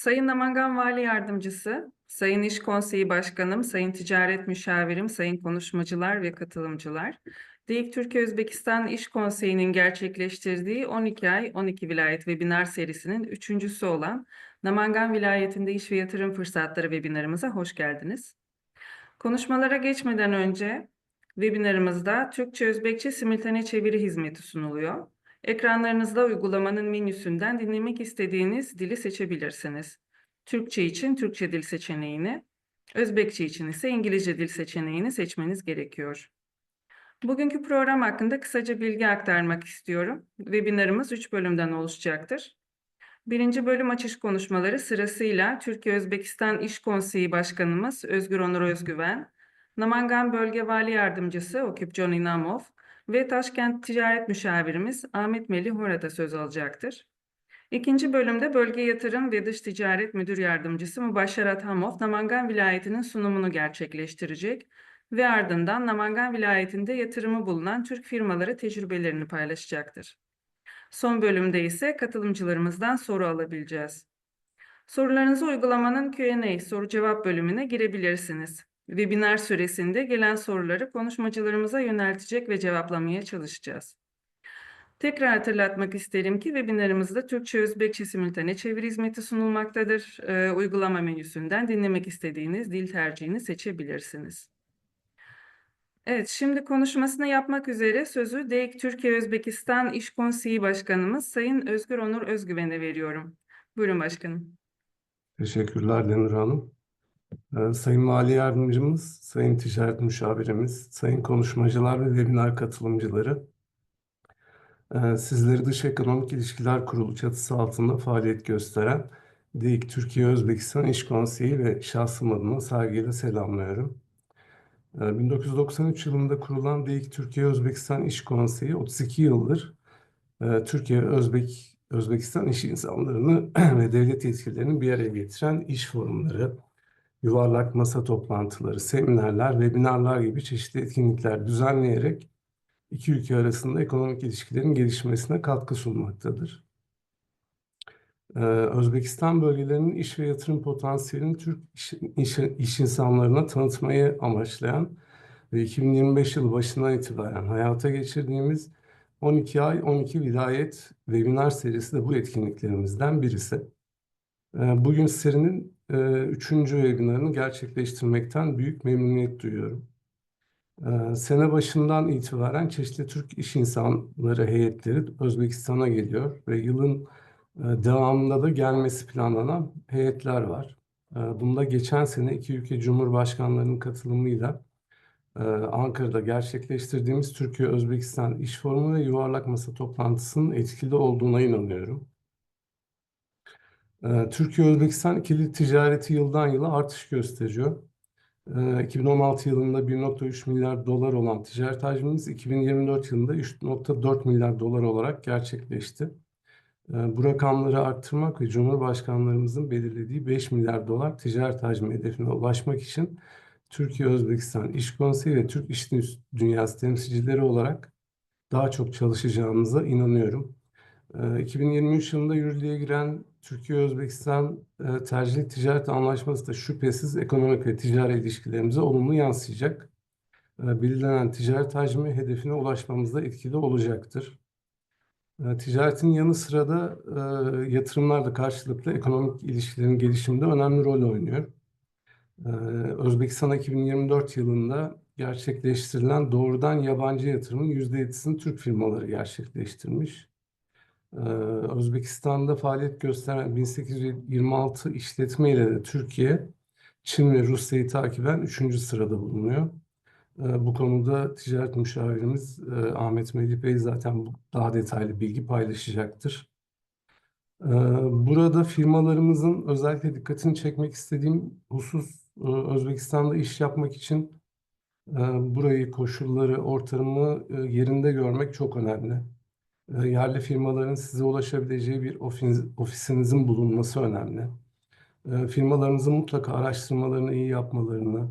Sayın Namangan Vali Yardımcısı, Sayın İş Konseyi Başkanım, Sayın Ticaret Müşavirim, Sayın konuşmacılar ve katılımcılar, DİİK Türkiye-Özbekistan İş Konseyi'nin gerçekleştirdiği 12 ay 12 vilayet webinar serisinin üçüncüsü olan Namangan Vilayetinde İş ve Yatırım Fırsatları webinarımıza hoş geldiniz. Konuşmalara geçmeden önce webinarımızda Türkçe-Özbekçe simultane çeviri hizmeti sunuluyor. Ekranlarınızda uygulamanın menüsünden dinlemek istediğiniz dili seçebilirsiniz. Türkçe için Türkçe dil seçeneğini, Özbekçe için ise İngilizce dil seçeneğini seçmeniz gerekiyor. Bugünkü program hakkında kısaca bilgi aktarmak istiyorum. Webinarımız 3 bölümden oluşacaktır. Birinci bölüm açış konuşmaları sırasıyla Türkiye-Özbekistan İş Konseyi Başkanımız Özgür Onur Özgüven, Namangan Bölge Vali Yardımcısı Okip John İnamov ve Taşkent Ticaret Müşavirimiz Ahmet Melih Horat'a söz alacaktır. İkinci bölümde Bölge Yatırım ve Dış Ticaret Müdür Yardımcısı Mübaşşerat Hamov, Namangan Vilayeti'nin sunumunu gerçekleştirecek ve ardından Namangan Vilayeti'nde yatırımı bulunan Türk firmaları tecrübelerini paylaşacaktır. Son bölümde ise katılımcılarımızdan soru alabileceğiz. Sorularınızı uygulamanın Q&A soru cevap bölümüne girebilirsiniz. Webinar süresinde gelen soruları konuşmacılarımıza yöneltecek ve cevaplamaya çalışacağız. Tekrar hatırlatmak isterim ki webinarımızda Türkçe-Özbekçe simultane çeviri hizmeti sunulmaktadır. Uygulama menüsünden dinlemek istediğiniz dil tercihini seçebilirsiniz. Evet, şimdi konuşmasını yapmak üzere sözü DİİK Türkiye-Özbekistan İş Konseyi Başkanımız Sayın Özgür Onur Özgüven'e veriyorum. Buyurun başkanım. Teşekkürler Demir Hanım. Sayın Mali Yardımcımız, Sayın Ticaret Müşavirimiz, Sayın konuşmacılar ve webinar katılımcıları, sizleri Dış Ekonomik İlişkiler Kurulu çatısı altında faaliyet gösteren DİİK Türkiye-Özbekistan İş Konseyi ve şahsım adına saygıyla selamlıyorum. 1993 yılında kurulan DİİK Türkiye-Özbekistan İş Konseyi 32 yıldır Özbekistan iş insanlarını ve devlet yetkililerini bir araya getiren iş forumları, yuvarlak masa toplantıları, seminerler, webinarlar gibi çeşitli etkinlikler düzenleyerek iki ülke arasında ekonomik ilişkilerin gelişmesine katkı sunmaktadır. Özbekistan bölgelerinin iş ve yatırım potansiyelini Türk iş insanlarına tanıtmayı amaçlayan ve 2025 yılı başından itibaren hayata geçirdiğimiz 12 ay 12 vilayet webinar serisi de bu etkinliklerimizden birisi. Bugün serinin 3. webinarını gerçekleştirmekten büyük memnuniyet duyuyorum. Sene başından itibaren çeşitli Türk iş insanları heyetleri Özbekistan'a geliyor ve yılın devamında da gelmesi planlanan heyetler var. Bunda geçen sene iki ülke Cumhurbaşkanlarının katılımıyla Ankara'da gerçekleştirdiğimiz Türkiye-Özbekistan İş Forumu ve Yuvarlak Masa toplantısının etkili olduğuna inanıyorum. Türkiye-Özbekistan ikili ticareti yıldan yıla artış gösteriyor. 2016 yılında 1,3 milyar dolar olan ticaret hacmimiz 2024 yılında 3,4 milyar dolar olarak gerçekleşti. Bu rakamları arttırmak ve Cumhurbaşkanlarımızın belirlediği 5 milyar dolar ticaret hacmi hedefine ulaşmak için Türkiye-Özbekistan İş Konseyi ve Türk İş Dünyası temsilcileri olarak daha çok çalışacağımıza inanıyorum. 2023 yılında yürürlüğe giren Türkiye-Özbekistan tercihli ticaret anlaşması da şüphesiz ekonomik ve ticari ilişkilerimize olumlu yansıyacak. Belirlenen ticaret hacmi hedefine ulaşmamızda etkili olacaktır. Ticaretin yanı sıra da yatırımlar da karşılıklı ekonomik ilişkilerin gelişiminde önemli rol oynuyor. Özbekistan 2024 yılında gerçekleştirilen doğrudan yabancı yatırımın %7'sini Türk firmaları gerçekleştirmiş. Özbekistan'da faaliyet gösteren 1826 işletme ile de Türkiye, Çin ve Rusya'yı takiben 3. sırada bulunuyor. Bu konuda ticaret müşavirimiz Ahmet Melih Bey zaten daha detaylı bilgi paylaşacaktır. Burada firmalarımızın özellikle dikkatini çekmek istediğim husus Özbekistan'da iş yapmak için burayı, koşulları, ortamı yerinde görmek çok önemli. Yerli firmaların size ulaşabileceği bir ofisinizin bulunması önemli. Firmalarınızın mutlaka araştırmalarını iyi yapmalarını,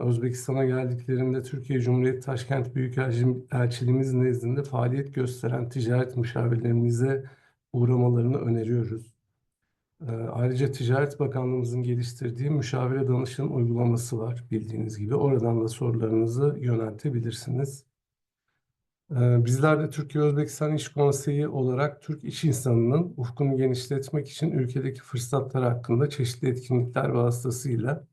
Özbekistan'a geldiklerinde Türkiye Cumhuriyeti Taşkent Büyükelçiliğimiz nezdinde faaliyet gösteren ticaret müşavirlerimize uğramalarını öneriyoruz. Ayrıca Ticaret Bakanlığımızın geliştirdiği müşavire danışın uygulaması var bildiğiniz gibi. Oradan da sorularınızı yöneltebilirsiniz. Bizler de Türkiye-Özbekistan İş Konseyi olarak Türk iş insanının ufkunu genişletmek için ülkedeki fırsatlar hakkında çeşitli etkinlikler vasıtasıyla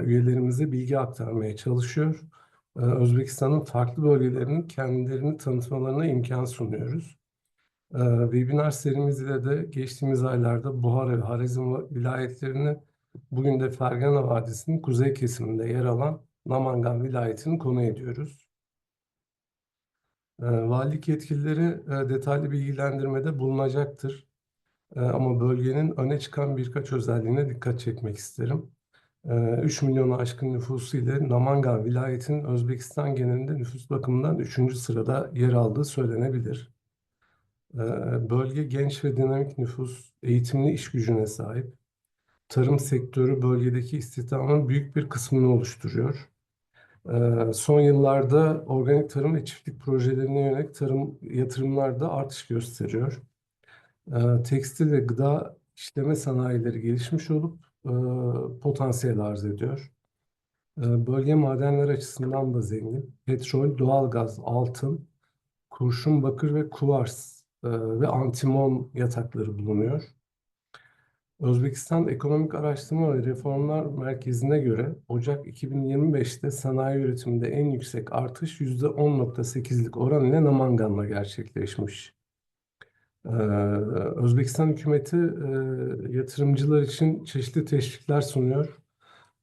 üyelerimize bilgi aktarmaya çalışıyor. Özbekistan'ın farklı bölgelerinin kendilerini tanıtmalarına imkan sunuyoruz. Webinar serimiz ile de geçtiğimiz aylarda Buhara ve Harezm vilayetlerini, bugün de Fergana Vadisi'nin kuzey kesiminde yer alan Namangan vilayetini konu ediyoruz. Valilik yetkilileri detaylı bilgilendirmede bulunacaktır. Ama bölgenin öne çıkan birkaç özelliğine dikkat çekmek isterim. 3 milyonu aşkın nüfusu ile Namangan vilayetinin Özbekistan genelinde nüfus bakımından 3. sırada yer aldığı söylenebilir. Bölge genç ve dinamik nüfus, eğitimli iş gücüne sahip. Tarım sektörü bölgedeki istihdamın büyük bir kısmını oluşturuyor. Son yıllarda organik tarım ve çiftlik projelerine yönelik tarım yatırımlar da artış gösteriyor. Tekstil ve gıda işleme sanayileri gelişmiş olup potansiyel arz ediyor. Bölge madenler açısından da zengin. Petrol, doğalgaz, altın, kurşun bakır ve kuvars ve antimon yatakları bulunuyor. Özbekistan Ekonomik Araştırma ve Reformlar Merkezi'ne göre Ocak 2025'te sanayi üretiminde en yüksek artış %10,8'lik oran ile Namangan'la gerçekleşmiş. Özbekistan hükümeti yatırımcılar için çeşitli teşvikler sunuyor.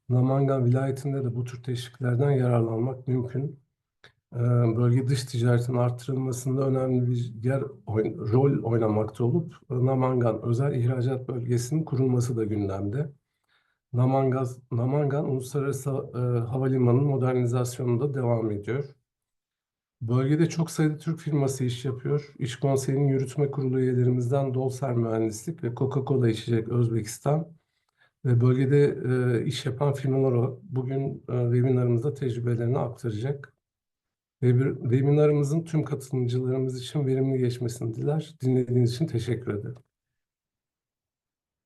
Namangan vilayetinde de bu tür teşviklerden yararlanmak mümkün. Bölge dış ticaretin artırılmasında önemli bir rol oynamakta olup Namangan özel ihracat bölgesinin kurulması da gündemde. Namangan Uluslararası Havalimanı modernizasyonu da devam ediyor. Bölgede çok sayıda Türk firması iş yapıyor. İş Konseyi'nin yürütme kurulu üyelerimizden Dolser Mühendislik ve Coca-Cola İçecek Özbekistan ve bölgede iş yapan firmalar bugün webinarımızda tecrübelerini aktaracak. Webinarımızın tüm katılımcılarımız için verimli geçmesini diler. Dinlediğiniz için teşekkür ederim.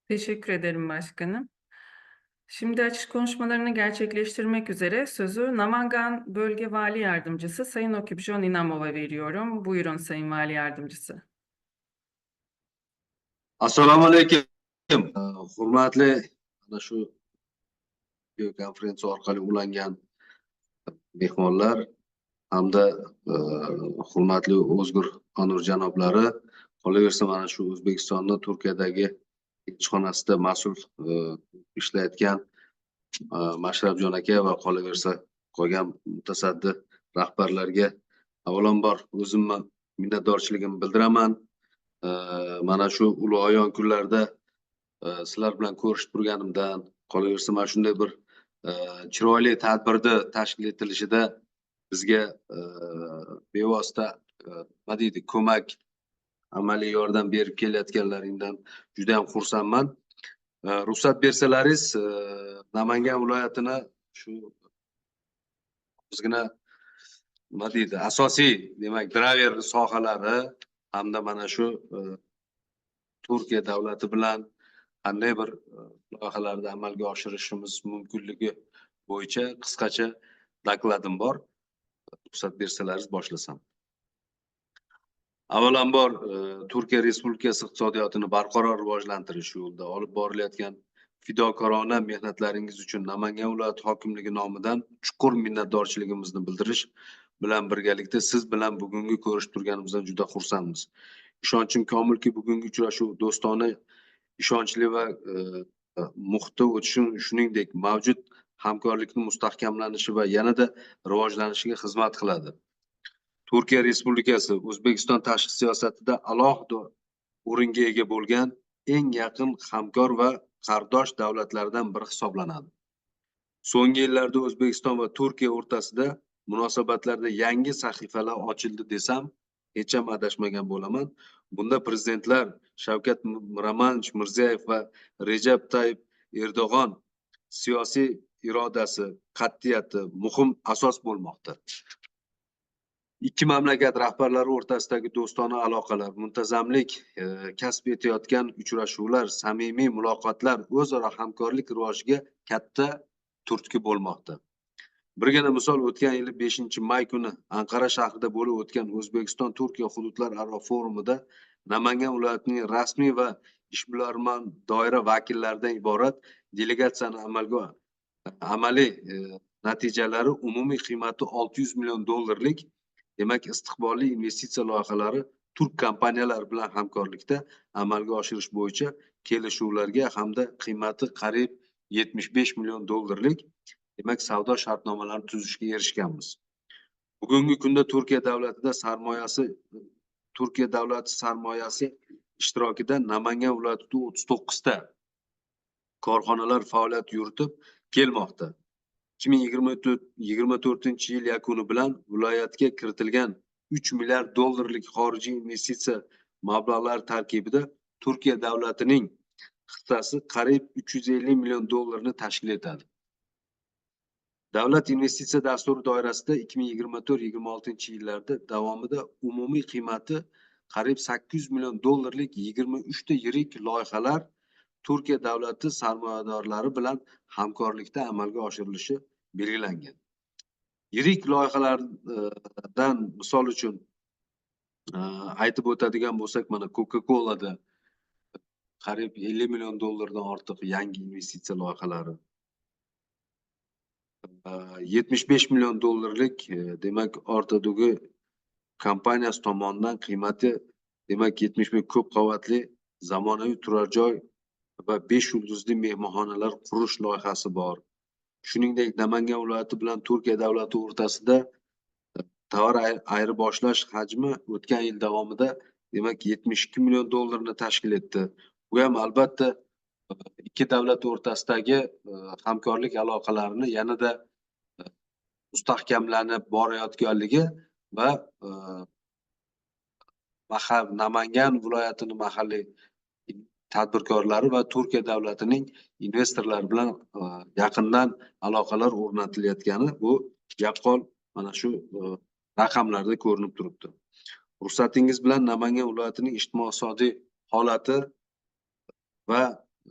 Teşekkür ederim başkanım. Şimdi açış konuşmalarını gerçekleştirmek üzere sözü Namangan Bölge Vali Yardımcısı Sayın Okupjon İnamov'a veriyorum. Buyurun Sayın Vali Yardımcısı. Assalomu alaykum. Hurmatli ana shu konferensiya orqali ulangan mehmonlar hamda hurmatli O'zgur Onur janoblari, qolaversa mana shu O'zbekistonning Turkiyadagi elchixonasida mas'ul ishlayotgan Mashrabjon aka va qolaversa qolgan mutasaddi rahbarlarga avvalambor o'zimni minnatdorchiligimni bildiraman. Mana shu ulug'ayon kunlarda sizlar bilan ko'rishib turganimdan, qolaversa mana shunday bir chiroyli tadbirda tashkil etilishida bizga bevosita nima deydi, ko'mak, amaliy yordam berib kelayotganlaringdan juda ham xursandman. Ruxsat bersalaringiz, Namangan viloyatini shu ozgina nima deydi, asosiy, demak, driver sohalari hamda mana shu Turkiya davlati bilan qanday bir loyihalarni amalga oshirishimiz mumkinligi bo'yicha qisqacha dokladim bor. Ruxsat bersalaringiz boshlasam. Avvalambor Turkiya Respublikasi iqtisodiyotini barqaror rivojlantirish yo'lida olib borilayotgan fidokorona mehnatlaringiz uchun Namangan viloyati hokimligi nomidan chuqur minnatdorchiligimizni bildirish bilan birgalikda siz bilan bugungi ko'rishib turganimizdan juda xursandmiz. Ishonchim komilki, bugungi uchrashuv do'stona, ishonchli va muhitda o'tishi, shuningdek mavjud hamkorlikning mustahkamlanishi va yanada rivojlanishiga xizmat qiladi. Turkiya Respublikasi O'zbekiston tashqi siyosatida alohida o'ringa ega bo'lgan eng yaqin hamkor va qardosh davlatlardan biri hisoblanadi. So'nggi yillarda O'zbekiston va Turkiya o'rtasida munosabatlarda yangi sahifalar ochildi desam, hech ham adashmagan bo'laman. Bunda prezidentlar Shavkat Miromonovich Mirziyoyev va Rejab Tayyip Erdo'g'on siyosiy irodasi, qat'iyati muhim asos bo'lmoqda. ikki mamlakat rahbarlari o'rtasidagi do'stona aloqalar, muntazamlik kasb etayotgan uchrashuvlar, samimiy muloqotlar o'zaro hamkorlik rivojiga katta turtki bo'lmoqda. Birgina misol, o'tgan yili 5-may kuni Anqara shahrida bo'lib o'tgan O'zbekiston-Turkiya hududlararo forumida Namangan viloyatining rasmiy va ishbilarmon doira vakillaridan iborat delegatsiyani amaliy natijalari umumiy qiymati 600 million dollarlik, demak, istiqbolli investitsiya loyihalari turk kompaniyalari bilan hamkorlikda amalga oshirish bo'yicha kelishuvlarga hamda qiymati qariyb 75 million dollarlik, demak, savdo shartnomalarini tuzishga erishganmiz. Bugungi kunda Turkiya davlati sarmoyasi ishtirokida Namangan viloyatida 39 ta korxonalar faoliyat yuritib kelmoqda. 2024-yil yakuni bilan viloyatga kiritilgan 3 milliard dollarlik xorijiy investitsiya mablag'lari tarkibida Turkiya davlatining hissasi qariyb 350 million dollarni tashkil etadi. Davlat investitsiya dasturi doirasida 2024-26 yillarda davomida umumiy qiymati qariyb 800 million dollarlik 23 ta yirik loyihalar Turkiya davlati sarmoyadorlari bilan hamkorlikda amalga oshirilishi belgilangan. Yirik loyihalardan misol uchun aytib o'tadigan bo'lsak, mana Coca-Cola'da qariyb 50 million dollardan ortiq yangi investitsiya loyihalari, 75 million dollarlik demak Ortado'gi kompaniyasi tomonidan qiymati demak 70 ko'p qavatli zamonaviy turar joy va 5 yulduzli mehmonxonalar qurish loyihasi bor. Shuningdek, Namangan viloyati bilan Turkiya davlati o'rtasida tovar ayirboshlash hajmi o'tgan yil davomida demak 72 million dollarni tashkil etdi. Bu ham albatta ikki davlat o'rtasidagi hamkorlik aloqalarini yanada mustahkamlanib borayotganligi va Namangan viloyatining mahalliy tadbirkorlari va Turkiya davlatining investorlari bilan yaqindan aloqalar o'rnatilayotgani bu yaqqol mana shu raqamlarda ko'rinib turibdi. Ruxsatingiz bilan Namangan viloyatining ijtimoiy-iqtisodiy holati va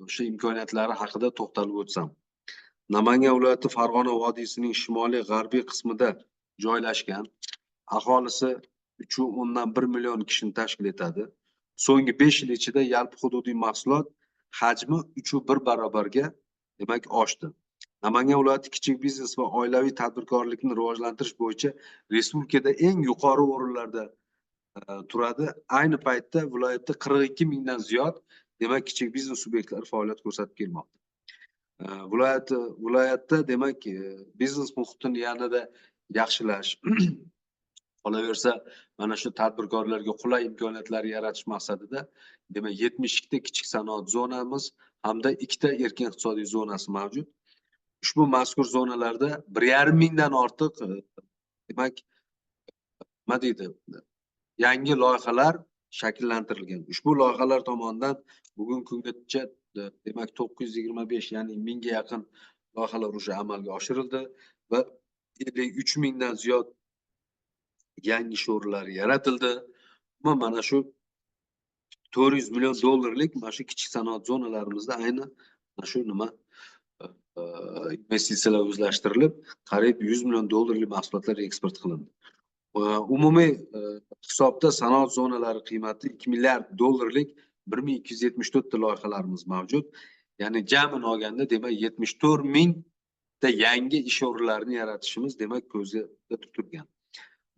o'sha imkoniyatlari haqida to'xtalib o'tsam. Namangan viloyati Farg'ona vodiysining shimoliy g'arbiy qismida joylashgan. Aholisi 3.1 million kishini tashkil etadi. So'nggi 5 yil ichida yalpi hududiy mahsulot hajmi 3.1 barobarga demak oshdi. Namangan viloyati kichik biznes va oilaviy tadbirkorlikni rivojlantirish bo'yicha respublikada eng yuqori o'rinlarda turadi. Ayni paytda viloyatda 42 mingdan ziyod demak kichik biznes subyektlari faoliyat ko'rsatib kelmoqda. Viloyatda demak biznes muhitini yanada yaxshilash, qolaversa mana shu tadbirkorlarga qulay imkoniyatlar yaratish maqsadida demak 72 ta kichik sanoat zonamiz hamda 2 ta erkin iqtisodiy zonasi mavjud. Ushbu mazkur zonalarda 1,5 mingdan ortiq demak nima deydi, yangi loyihalar shakllantirilgan. Ushbu loyihalar tomonidan bugungi kungacha demak 925, ya'ni 1000 ga yaqin loyihalar o'sha amalga oshirildi va 53 mingdan ziyod yangi ish o'rinlari yaratildi. Mana shu 400 million dollarlik mana shu kichik sanoat zonalarimizda ayni mana shu nima investitsiyalar o'zlashtirilib, qariyb 100 million dollarlik mahsulotlar eksport qilindi. Umumiy hisobda sanoat zonalari qiymati 2 milliard dollarlik 1274 ta loyihalarimiz mavjud. Ya'ni jami olganda demak 74 ming ta yangi ish o'rinlarini yaratishimiz demak ko'zda tutilgan.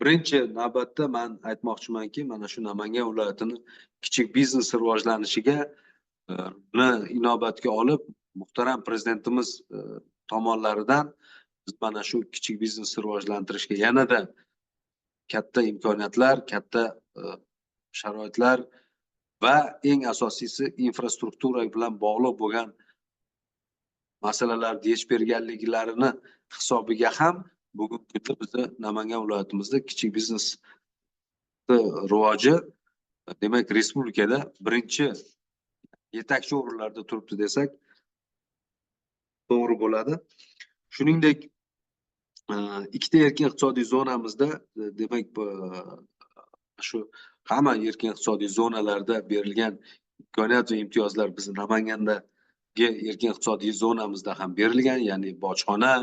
Birinchi navbatda men aytmoqchimanki, mana shu Namangan viloyatining kichik biznes rivojlanishiga inobatga olib, muhtaram prezidentimiz tomonlaridan biz mana shu kichik biznesni rivojlantirishga yanada katta imkoniyatlar, katta sharoitlar va eng asosiysi infrastruktura bilan bog'liq bo'lgan masalalarni yechib berganliklarini hisobiga ham bugungi kunda bizni Namangan viloyatimizda kichik biznes rivoji demak respublikada birinchi yetakchi o'rinlarda turibdi desak to'g'ri bo'ladi. Shuningdek, ikkita erkin iqtisodiy zonamizda demak shu hamma erkin iqtisodiy zonalarda berilgan imkoniyat va imtiyozlar bizni Namangandagi erkin iqtisodiy zonamizda ham berilgan, ya'ni bojxona,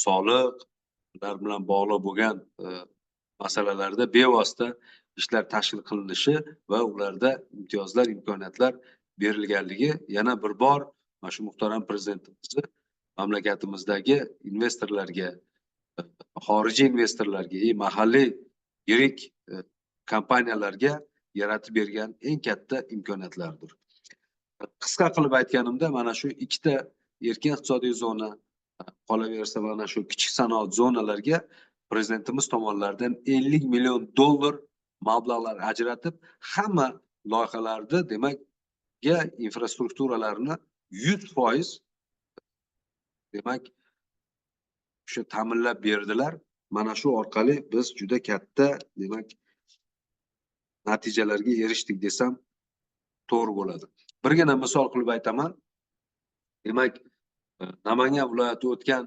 soliq, ular bilan bog'liq bo'lgan masalalarda bevosita ishlar tashkil qilinishi va ularda imtiyozlar, imkoniyatlar berilganligi yana bir bor mana shu muhtaram prezidentimizni mamlakatimizdagi investorlarga, xorijiy investorlarga, mahalliy yirik kompaniyalarga yaratib bergan eng katta imkoniyatlardir. Qisqa qilib aytganimda, mana shu ikkita erkin iqtisodiy zona, qolaversa mana shu kichik sanoat zonalarga prezidentimiz tomonidan 50 million dollar mablag'lar ajratib, hamma loyihalarda demak infrastrukturalarni 100% demak shu ta'minlab berdilar. Mana shu orqali biz juda katta demak natijalarga erishdik desam to'g'ri bo'ladi. Birgina misol qilib aytaman. Demak, Namangan viloyati o'tgan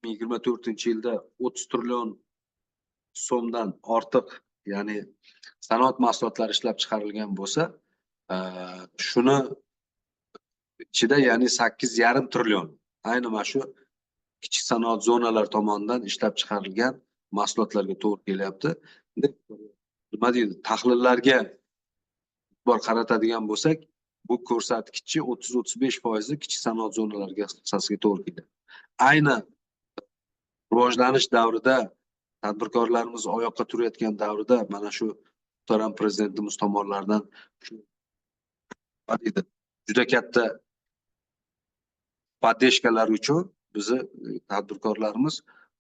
2024-yilda 30 trillion so'mdan ortiq, ya'ni sanoat mahsulotlari ishlab chiqarilgan bo'lsa, shuni ichida ya'ni 8,5 trillion ayni mana shu kichik sanoat zonalar tomonidan ishlab chiqarilgan mahsulotlarga to'g'ri kelyapti. Nima deydi, tahlillarga e'tibor qaratadigan bo'lsak, bu ko'rsatkichni 30-35% kichik sanoat zonalariga hissasiga to'g'ri keladi. Ayni rivojlanish davrida, tadbirkorlarimiz oyoqqa turayotgan davrida mana shu muhtaram prezidentimiz tomonidan juda katta podдержкалар uchun bizni tadbirkorlarimiz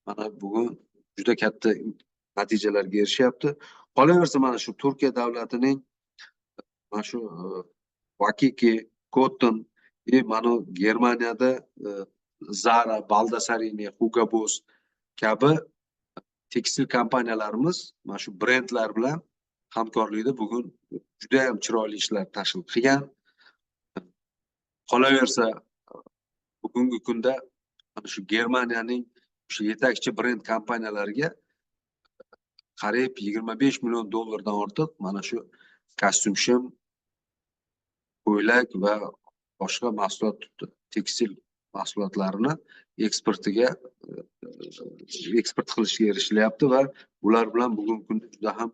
mana bugun juda katta natijalarga erishyapti. Qolaversa mana shu Turkiya davlatining mana shu Vakiki, Cotton, mana Germaniyada Zara, Baldasarini, Hugo Boss kabi tekstil kompaniyalarimiz mana shu brendlar bilan hamkorlikda bugun juda ham chiroyli ishlar tashkil qilgan. Qolaversa bugungi kunda mana shu Germaniyaning shu yetakchi brend kompaniyalariga qariyb 25 million dollardan ortiq mana shu kostyum shim, ko'ylak va boshqa mahsulot, tekstil mahsulotlarini eksport qilishga erishilyapti va ular bilan bugungi kunda juda ham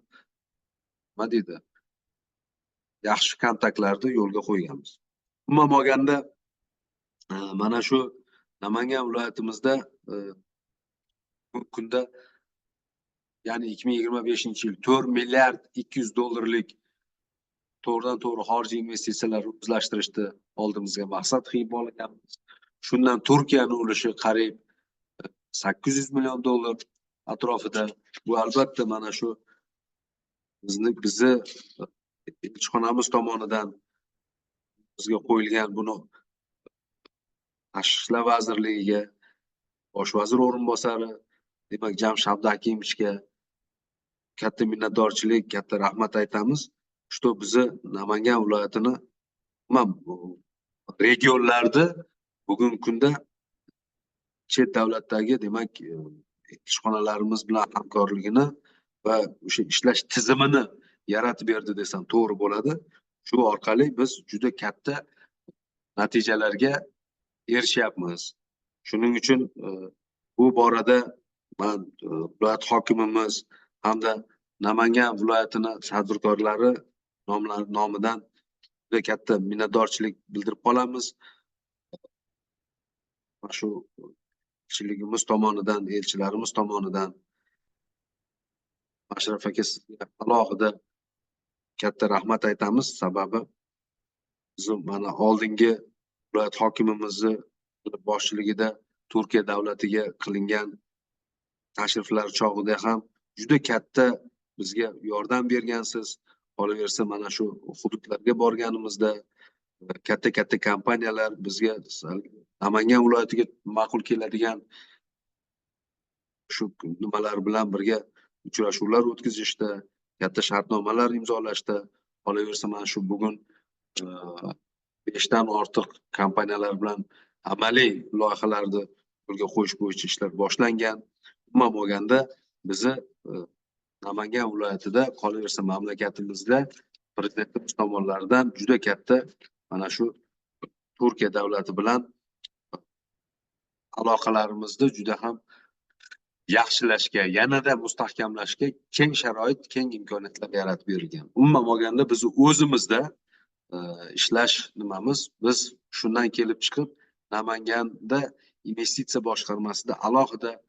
nima deydi, yaxshi kontaktlarni yo'lga qo'yganmiz. Umuman olganda mana shu Namangan viloyatimizda bugungi kunda ya'ni 2025-yil 4 milliard 200 dollarlik to'g'ridan to'g'ri xorijiy investitsiyalarni o'zlashtirishni oldimizga maqsad qo'yib olganmiz. Shundan Turkiyaning ulushi qariyb 800 million dollar atrofida. Bu albatta mana shu bizni elchixonamiz tomonidan bizga qo'yilgan buni Tashqi ishlar vazirligiga, bosh vazir o'rinbosari demak Jamshid Abduhakimovichga katta minnatdorchilik, katta rahmat aytamiz. Shu bizni Namangan viloyatini regionlarda bugungi kunda chet davlatdagi demak elchixonalarimiz bilan hamkorligini va o'sha ishlash tizimini yaratib berdi desam to'g'ri bo'ladi. Shu orqali biz juda katta natijalarga erishyapmiz. Shuning uchun bu borada men viloyat hokimimiz hamda Namangan viloyatini tadbirkorlari nomidan juda katta minnatdorchilik bildirib qolamiz. Shu elchiligimiz tomonidan, elchilarimiz tomonidan Ashraf aka sizga alohida katta rahmat aytamiz. Sababi biz mana oldingi viloyat hokimimizni boshchiligida Turkiya davlatiga qilingan tashriflar chog'ida ham juda katta bizga yordam bergansiz. Qolaversa mana shu hududlarga borganimizda katta kompaniyalar bizga Namangan viloyatiga ma'qul keladigan shu nimalar bilan birga uchrashuvlar o'tkazishda, katta shartnomalar imzolashda, qolaversa mana shu bugun 5 dan ortiq kompaniyalar bilan amaliy loyihalarni yo'lga qo'yish bo'yicha ishlar boshlangan. Umuman olganda bizni Namangan viloyatida, qolaversa mamlakatimizda prezidentimiz tomonidan juda katta mana shu Turkiya davlati bilan aloqalarimizni juda ham yaxshilashga, yanada mustahkamlashga keng sharoit, keng imkoniyatlar yaratib berilgan. Umuman olganda biz o'zimizda ishlash nimamiz, biz shundan kelib chiqib Namanganda investitsiya boshqarmasida alohida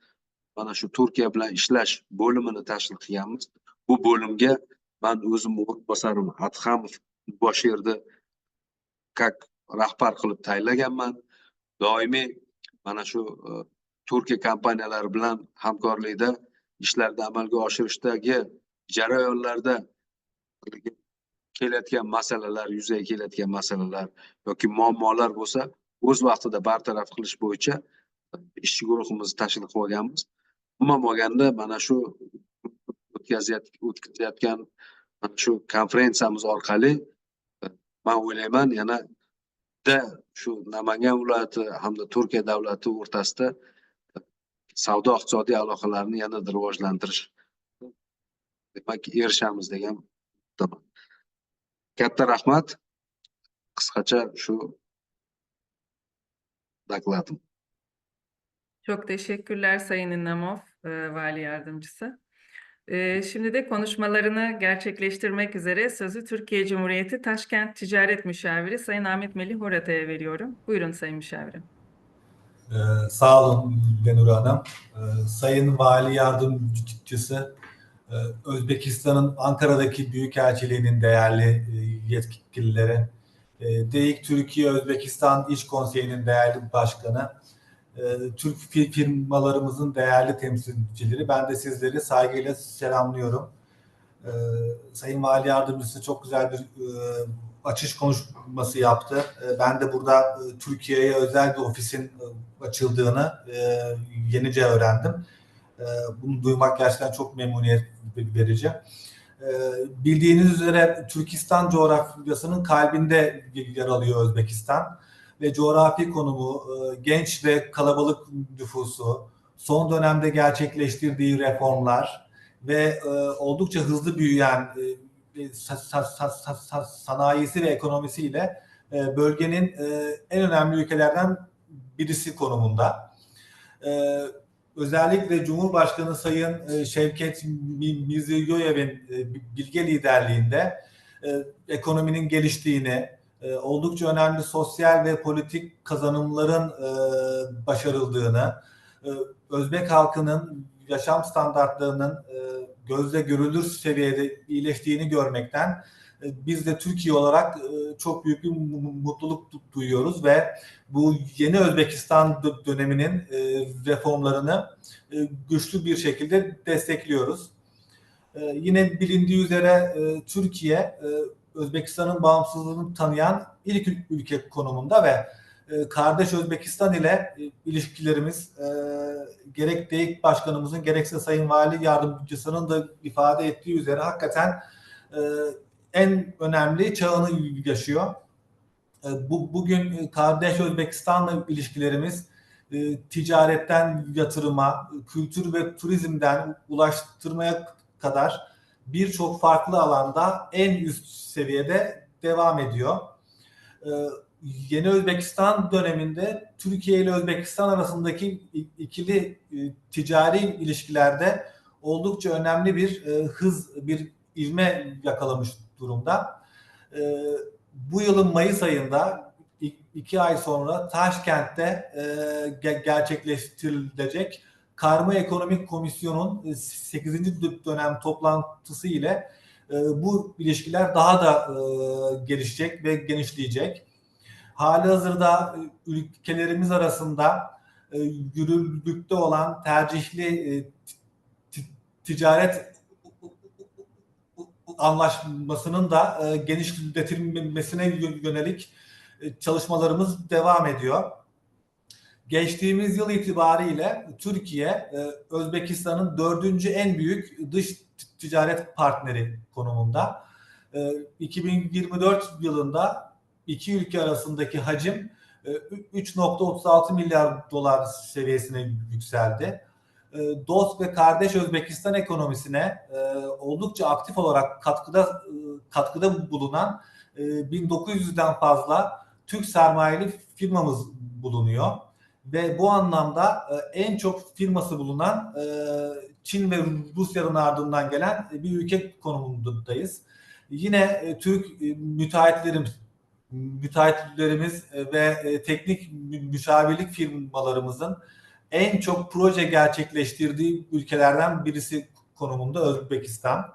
mana shu Turkiya bilan ishlash bo'limini tashkil qilganmiz. Bu bo'limga men o'zim o'rinbosarim Adhamov bosh yerda kak rahbar qilib tayinlaganman. Doimiy mana shu Turkiya kompaniyalari bilan hamkorlikda ishlarni amalga oshirishdagi jarayonlarda kelayotgan masalalar, yuzaga kelayotgan masalalar yoki muammolar bo'lsa, o'z vaqtida bartaraf qilish bo'yicha ishchi guruhimizni tashkil qilib olganmiz. Umuman olganda mana shu o'tkazayotgan mana shu konferensiyamiz orqali men o'ylayman yanada shu Namangan viloyati hamda Turkiya davlati o'rtasida savdo iqtisodiy aloqalarni yanada rivojlantirish demak erishamiz degan umiddaman. Katta rahmat. Qisqacha şu dokladim. Çok teşekkürler Sayın İnamov, Vali Yardımcısı. Şimdi de konuşmalarını gerçekleştirmek üzere sözü Türkiye Cumhuriyeti Taşkent Ticaret Müşaviri Sayın Ahmet Melih Horata'ya veriyorum. Buyurun Sayın Müşavirim. Sağ olun Benur Hanım. Sayın Vali Yardımcısı, Özbekistan'ın Ankara'daki Büyükelçiliğinin değerli yetkilileri, DEİK Türkiye Özbekistan İş Konseyi'nin değerli başkanı, Türk firmalarımızın değerli temsilcileri, ben de sizleri saygıyla selamlıyorum. Sayın Vali Yardımcısı çok güzel bir açış konuşması yaptı. Ben de burada Türkiye'ye özel bir ofisin açıldığını yenice öğrendim. Bunu duymak gerçekten çok memnuniyet verici. Bildiğiniz üzere Türkistan coğrafyasının kalbinde yer alıyor Özbekistan ve coğrafi konumu, genç ve kalabalık nüfusu, son dönemde gerçekleştirdiği reformlar ve oldukça hızlı büyüyen sanayisi ve ekonomisiyle bölgenin en önemli ülkelerden birisi konumunda. Özellikle Cumhurbaşkanı Sayın Şevket Mirziyoyev'in bilge liderliğinde ekonominin geliştiğini, oldukça önemli sosyal ve politik kazanımların başarıldığını, Özbek halkının yaşam standartlarının gözle görülür seviyede iyileştiğini görmekten biz de Türkiye olarak çok büyük bir mutluluk duyuyoruz ve bu yeni Özbekistan döneminin reformlarını güçlü bir şekilde destekliyoruz. Yine bilindiği üzere Türkiye Özbekistan'ın bağımsızlığını tanıyan ilk ülke konumunda ve kardeş Özbekistan ile ilişkilerimiz gerek DEİK Başkanımızın gerekse Sayın Vali Yardımcısının da ifade ettiği üzere hakikaten en önemli çağını yaşıyor. Bugün kardeş Özbekistan'la ilişkilerimiz ticaretten yatırıma, kültür ve turizmden ulaştırmaya kadar birçok farklı alanda en üst seviyede devam ediyor. Yeni Özbekistan döneminde Türkiye ile Özbekistan arasındaki ikili ticari ilişkilerde oldukça önemli bir hız, bir ivme yakalamış durumda. Bu yılın Mayıs ayında 2 ay sonra Taşkent'te gerçekleştirilecek Karma Ekonomik Komisyon'un 8. dönem toplantısı ile bu ilişkiler daha da gelişecek ve genişleyecek. Halihazırda ülkelerimiz arasında yürürlükte olan tercihli ticaret anlaşmasının da genişletilmesine yönelik çalışmalarımız devam ediyor. Geçtiğimiz yıl itibariyle Türkiye, Özbekistan'ın 4. en büyük dış ticaret partneri konumunda. 2024 yılında iki ülke arasındaki hacim 3.36 milyar dolar seviyesine yükseldi. Dost ve kardeş Özbekistan ekonomisine oldukça aktif olarak katkıda bulunan 1900'den fazla Türk sermayeli firmamız bulunuyor ve bu anlamda en çok firması bulunan Çin ve Rusya'nın ardından gelen bir ülke konumundayız. Yine Türk müteahhitlerimiz ve teknik müşavirlik firmalarımızın en çok proje gerçekleştirdiği ülkelerden birisi konumunda Özbekistan.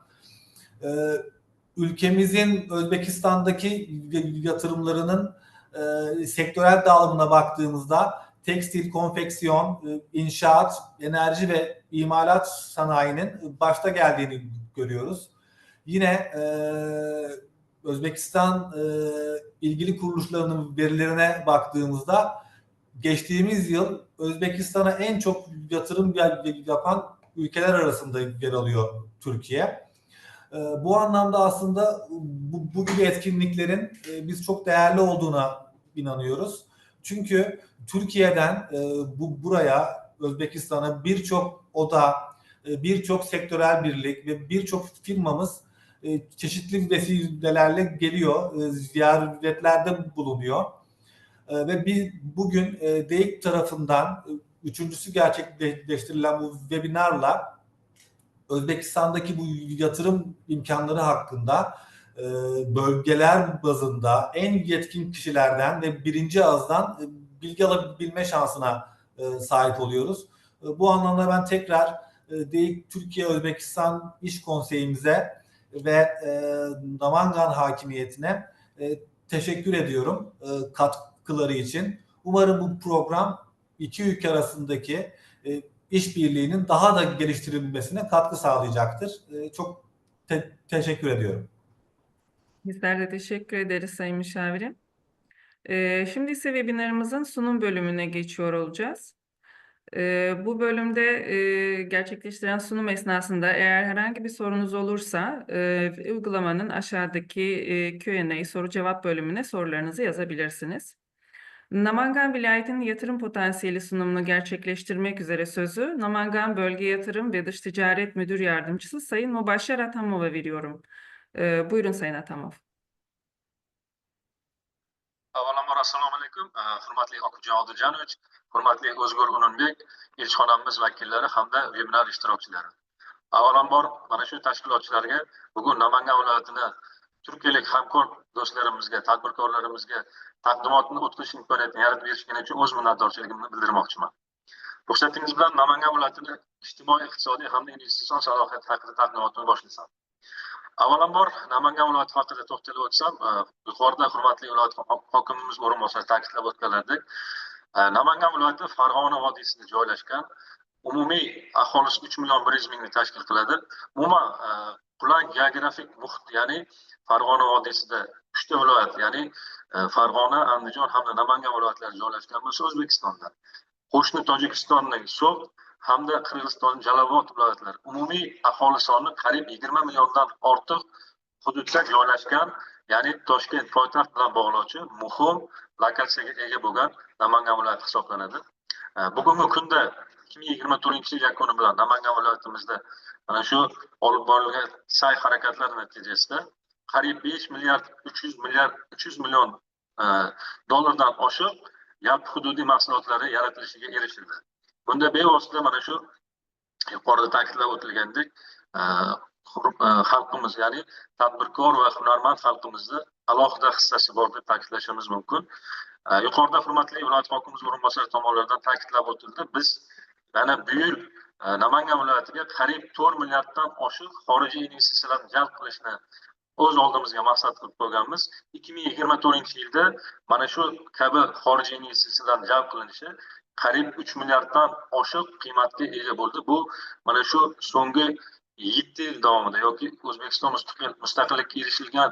Ülkemizin Özbekistan'daki yatırımlarının sektörel dağılımına baktığımızda tekstil, konfeksiyon, inşaat, enerji ve imalat sanayinin başta geldiğini görüyoruz. Yine Özbekistan ilgili kuruluşlarının verilerine baktığımızda geçtiğimiz yıl Özbekistan'a en çok yatırım yapan ülkeler arasında yer alıyor Türkiye. Bu anlamda aslında bu gibi etkinliklerin biz çok değerli olduğuna inanıyoruz. Çünkü Türkiye'den buraya Özbekistan'a birçok oda, birçok sektörel birlik ve birçok firmamız çeşitli vesilelerle geliyor, ziyaretlerde bulunuyor. Ve biz bugün DEİK tarafından üçüncüsü gerçekleştirilen bu webinarla Özbekistan'daki bu yatırım imkanları hakkında bölgeler bazında en yetkin kişilerden ve birinci ağızdan bilgi alabilme şansına sahip oluyoruz. Bu anlamda ben tekrar DEİK Türkiye Özbekistan İş Konseyimize ve Namangan Hakimiyeti'ne teşekkür ediyorum katkıları için. Umarım bu program iki ülke arasındaki işbirliğinin daha da geliştirilmesine katkı sağlayacaktır. Çok teşekkür ediyorum. Bizler de teşekkür ederiz Sayın Müşavirim. Şimdi ise webinarımızın sunum bölümüne geçiyor olacağız. Bu bölümde gerçekleştiren sunum esnasında eğer herhangi bir sorunuz olursa uygulamanın aşağıdaki Q&A soru cevap bölümüne sorularınızı yazabilirsiniz. Namangan Vilayeti'nin yatırım potansiyeli sunumunu gerçekleştirmek üzere sözü Namangan Bölge Yatırım ve Dış Ticaret Müdür Yardımcısı Sayın Mubashir Atamov'a veriyorum. Buyurun Sayın Atamov. Avvalambor assalomu alaykum, hurmatli Okujon Odiljanovich, hurmatli O'zgur Ununbek, elchixonamiz vakillari hamda webinar ishtirokchilari. Avvalambor mana shu tashkilotchilarga bugun Namangan viloyatini turkiyalik hamkor do'stlarimizga, tadbirkorlarimizga taqdimotni o'tkazish imkoniyatini yaratib berishgani uchun o'z minnatdorchiligimni bildirmoqchiman. Ruxsatingiz bilan Namangan viloyatini ijtimoiy, iqtisodiy hamda investitsion salohiyat haqida taqdimotni boshlasam. Avvalambor Namangan viloyati haqida to'xtalib o'tsam, yuqorida hurmatli viloyat hokimimiz o'rinbosari ta'kidlab o'tganlaridek, Namangan viloyati Farg'ona vodiysida joylashgan, umumiy aholisi 3.100.000 mingni tashkil qiladi. Umuman qulay geografik muhit, ya'ni Farg'ona vodiysida 3 ta viloyat, ya'ni Farg'ona, Andijon hamda Namangan viloyatlari joylashgan bo'lsa O'zbekistonda. Qo'shni Tojikistonning So'g'd hamda Qirg'izistonning Jalolobod viloyatlari umumiy aholi soni qariyb 20 milliondan ortiq hududda joylashgan, ya'ni Toshkent poytaxt bilan bog'lovchi muhim lokatsiyaga ega bo'lgan Namangan viloyati hisoblanadi. Bugungi kunda 2024-yil yakuni bilan Namangan viloyatimizda mana shu olib borilgan sa'y harakatlar natijasida qariyb 5 milliard 300 million dollardan oshiq yalpi hududiy mahsulotlari yaratilishiga erishildi. Bunda bevosita mana shu yuqorida ta'kidlab o'tilgandek xalqimiz, ya'ni tadbirkor va hunarmand xalqimizni alohida hissasi bor deb ta'kidlashimiz mumkin. Yuqorida hurmatli viloyat hokimimiz o'rinbosari tomonidan ta'kidlab o'tildi. Biz yana bu yil Namangan viloyatiga qariyb 4 milliarddan oshiq xorijiy investitsiyalarni jalb qilishni o'z oldimizga maqsad qilib qo'yganmiz. 2024-yilda mana shu kabi xorijiy investitsiyalarning jalb qilinishi qariyb 3 milliarddan oshiq qiymatga ega bo'ldi. Bu mana shu so'nggi 7 yil davomida yoki O'zbekiston mustaqillikka erishilgan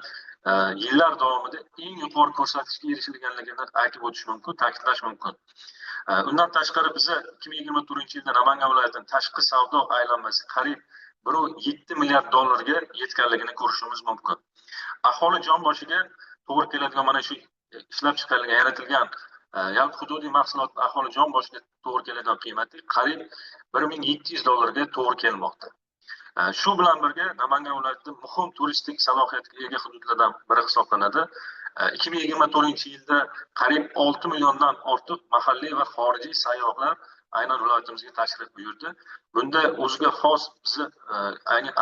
yillar davomida eng yuqori ko'rsatkichga erishilganligini aytib o'tish mumkin, ta'kidlash mumkin. Undan tashqari biza 2024-yilda Namangan viloyatining tashqi savdo aylanmasi qariyb 1.7 milliard dollarga yetganligini ko'rishimiz mumkin. Aholi jon boshiga to'g'ri keladigan mana shu ishlab chiqarilgan, yaratilgan yalpi hududiy mahsulot aholi jon boshiga to'g'ri keladigan qiymati qariyb $1700 to'g'ri kelmoqda. Shu bilan birga Namangan viloyati muhim turistik salohiyatga ega hududlardan biri hisoblanadi. 2024-yilda qariyb 6 milliondan ortiq mahalliy va xorijiy sayyohlar aynan viloyatimizga tashrif buyurdi. Bunda o'ziga xos bizni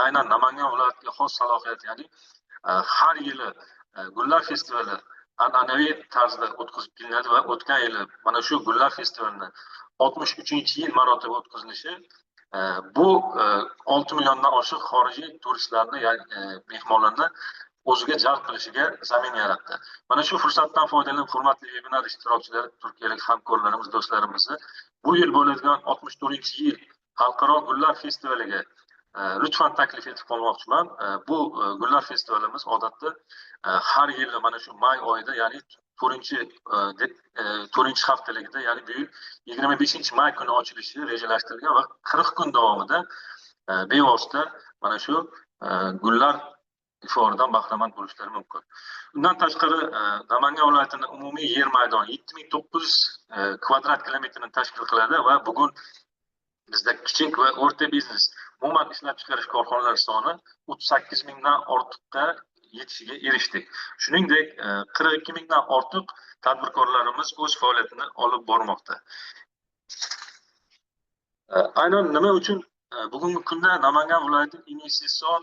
aynan Namangan viloyatiga xos salohiyat, ya'ni har yili gullar festivali an'anaviy tarzda o'tkazib kelinadi va o'tgan yili mana shu gullar festivalini 63-yil marotaba o'tkazilishi bu 6 milliondan oshiq xorijiy turistlarni, ya'ni mehmonlarni o'ziga jalb qilishiga zamin yaratdi. Mana shu fursatdan foydalanib, hurmatli vebinar ishtirokchilari, turkiyalik hamkorlarimiz, do'stlarimizni bu yil bo'ladigan 64-yil xalqaro gullar festivaliga lutfan taklif etib qolmoqchiman. Bu gullar festivalimiz odatda har yili mana shu may oyida, ya'ni 4-chi haftaligida, ya'ni bu yil 25-may kuni ochilishi rejalashtirilgan va 40 kun davomida bevosita mana shu gullar iforidan bahramand bo'lishlari mumkin. Undan tashqari Namangan viloyatining umumiy yer maydoni 7900 kvadrat kilometrni tashkil qiladi va bugun bizda kichik va o'rta biznes umuman ishlab chiqarish korxonalari soni 38 mingdan ortiqqa yetishiga erishdik. Shuningdek, 42 mingdan ortiq tadbirkorlarimiz o'z faoliyatini olib bormoqda. Aynan nima uchun bugungi kunda Namangan viloyati investitsion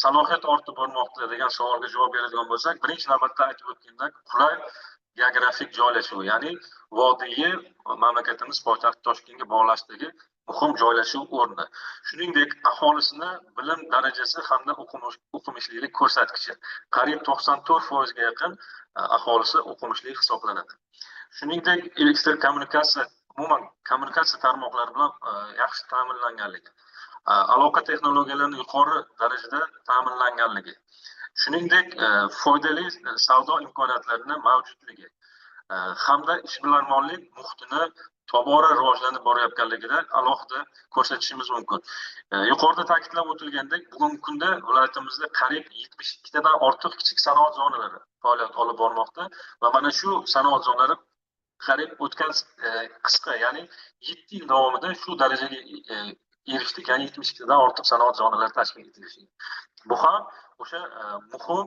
salohiyat ortib bormoqda degan savolga javob beradigan bo'lsak, birinchi navbatda aytib o'tgandek, qulay geografik joylashuv, ya'ni vodiyni mamlakatimiz poytaxt Toshkentga bog'lashdagi muhim joylashuv o'rni. Shuningdek, aholisini bilim darajasi hamda o'qimishlilik ko'rsatkichi qariyb 94% ga yaqin aholisi o'qimishli hisoblanadi. Shuningdek, elektr kommunikatsiya, umuman kommunikatsiya tarmoqlari bilan yaxshi ta'minlanganligi, aloqa texnologiyalarining yuqori darajada ta'minlanganligi, shuningdek foydali savdo imkoniyatlarining mavjudligi hamda ishbilarmonlik muhitini tobora rivojlanib borayotganligida alohida ko'rsatishimiz mumkin. Yuqorida ta'kidlab o'tilgandek, bugungi kunda viloyatimizda qariyb 72 tadan ortiq kichik sanoat zonalari faoliyat olib bormoqda va mana shu sanoat zonalari qariyb o'tgan qisqa, ya'ni 7 yil davomida shu darajaga erishdik, ya'ni 72 dan ortiq sanoat zonalari tashkil etilishi. Bu ham o'sha muhim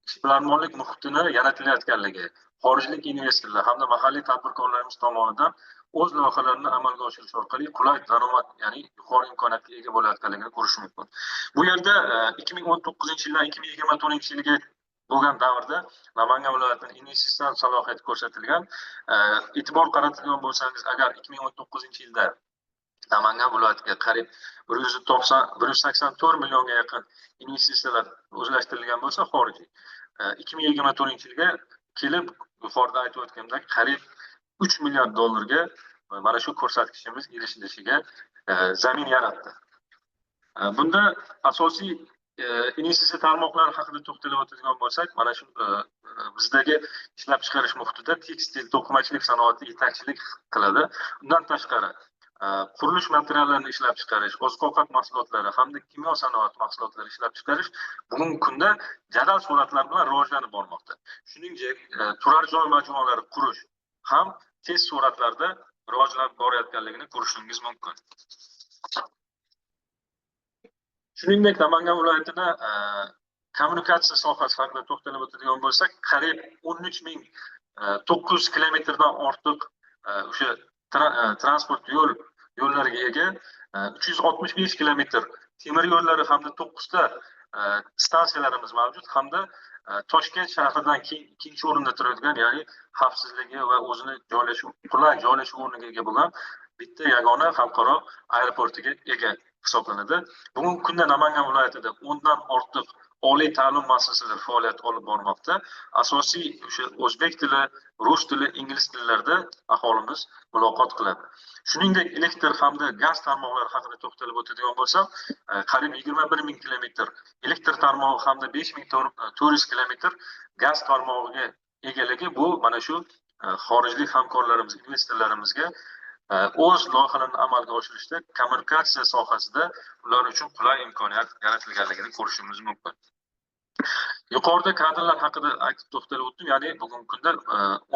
ishbilarmonlik muhitini yaratilayotganligi, xorijlik investorlar hamda mahalliy tadbirkorlarimiz tomonidan o'z loyihalarini amalga oshirish orqali qulay daromad, ya'ni yuqori imkoniyatga ega bo'layotganligini ko'rish mumkin. Bu yerda 2019-yildan 2024-yilga bo'lgan davrda Namangan viloyatining investitsion salohiyati ko'rsatilgan. E'tibor qaratadigan bo'lsangiz, agar 2019-yilda Namangan viloyatiga qariyb 184 millionga yaqin investitsiyalar o'zlashtirilgan bo'lsa, xorijiy 2024-yilga kelib, yuqorida aytib o'tgandek, qariyb 3 milliard dollarga mana shu ko'rsatkichimiz erishilishiga zamin yaratdi. Bunda asosiy investitsiya tarmoqlari haqida to'xtalib o'tadigan bo'lsak, mana shu bizdagi ishlab chiqarish muhitida tekstil, to'qimachilik sanoati yetakchilik qiladi. Undan tashqari qurilish materiallarini ishlab chiqarish, oziq-ovqat mahsulotlari hamda kimyo sanoat mahsulotlari ishlab chiqarish bugungi kunda jadal sur'atlar bilan rivojlanib bormoqda. Shuningdek, turar joy majmualari qurish ham tez sur'atlarda rivojlanib borayotganligini ko'rishingiz mumkin. Shuningdek, Namangan viloyatida kommunikatsiya sohasi haqida to'xtalib o'tadigan bo'lsak, qariyb 13.900 kilometrdan ortiq o'sha transport yo'llariga ega, 365 kilometr temir yo'llari hamda 9 ta stansiyalarimiz mavjud hamda Toshkent shahridan ikkinchi o'rinda turadigan, ya'ni xavfsizligi va o'zini qulay joylashuv o'rniga ega bo'lgan bitta yagona xalqaro aeroportiga ega hisoblanadi. Bugungi kunda Namangan viloyatida 10 dan ortiq oliy ta'lim muassasalari faoliyat olib bormoqda. Asosiy o'sha o'zbek tili, rus tili, ingliz tillarida aholimiz muloqot qiladi. Shuningdek, elektr hamda gaz tarmoqlari haqida to'xtalib o'tadigan bo'lsam, qariyb 21 ming kilometr elektr tarmog'i hamda 5400 kilometr gaz tarmog'iga egaligi bu mana shu xorijlik hamkorlarimiz, investorlarimizga o'z loyihalarini amalga oshirishda kommunikatsiya sohasida ular uchun qulay imkoniyat yaratilganligini ko'rishimiz mumkin. Yuqorida kadrlar haqida aytib to'xtalib o'tdim. Ya'ni bugungi kunda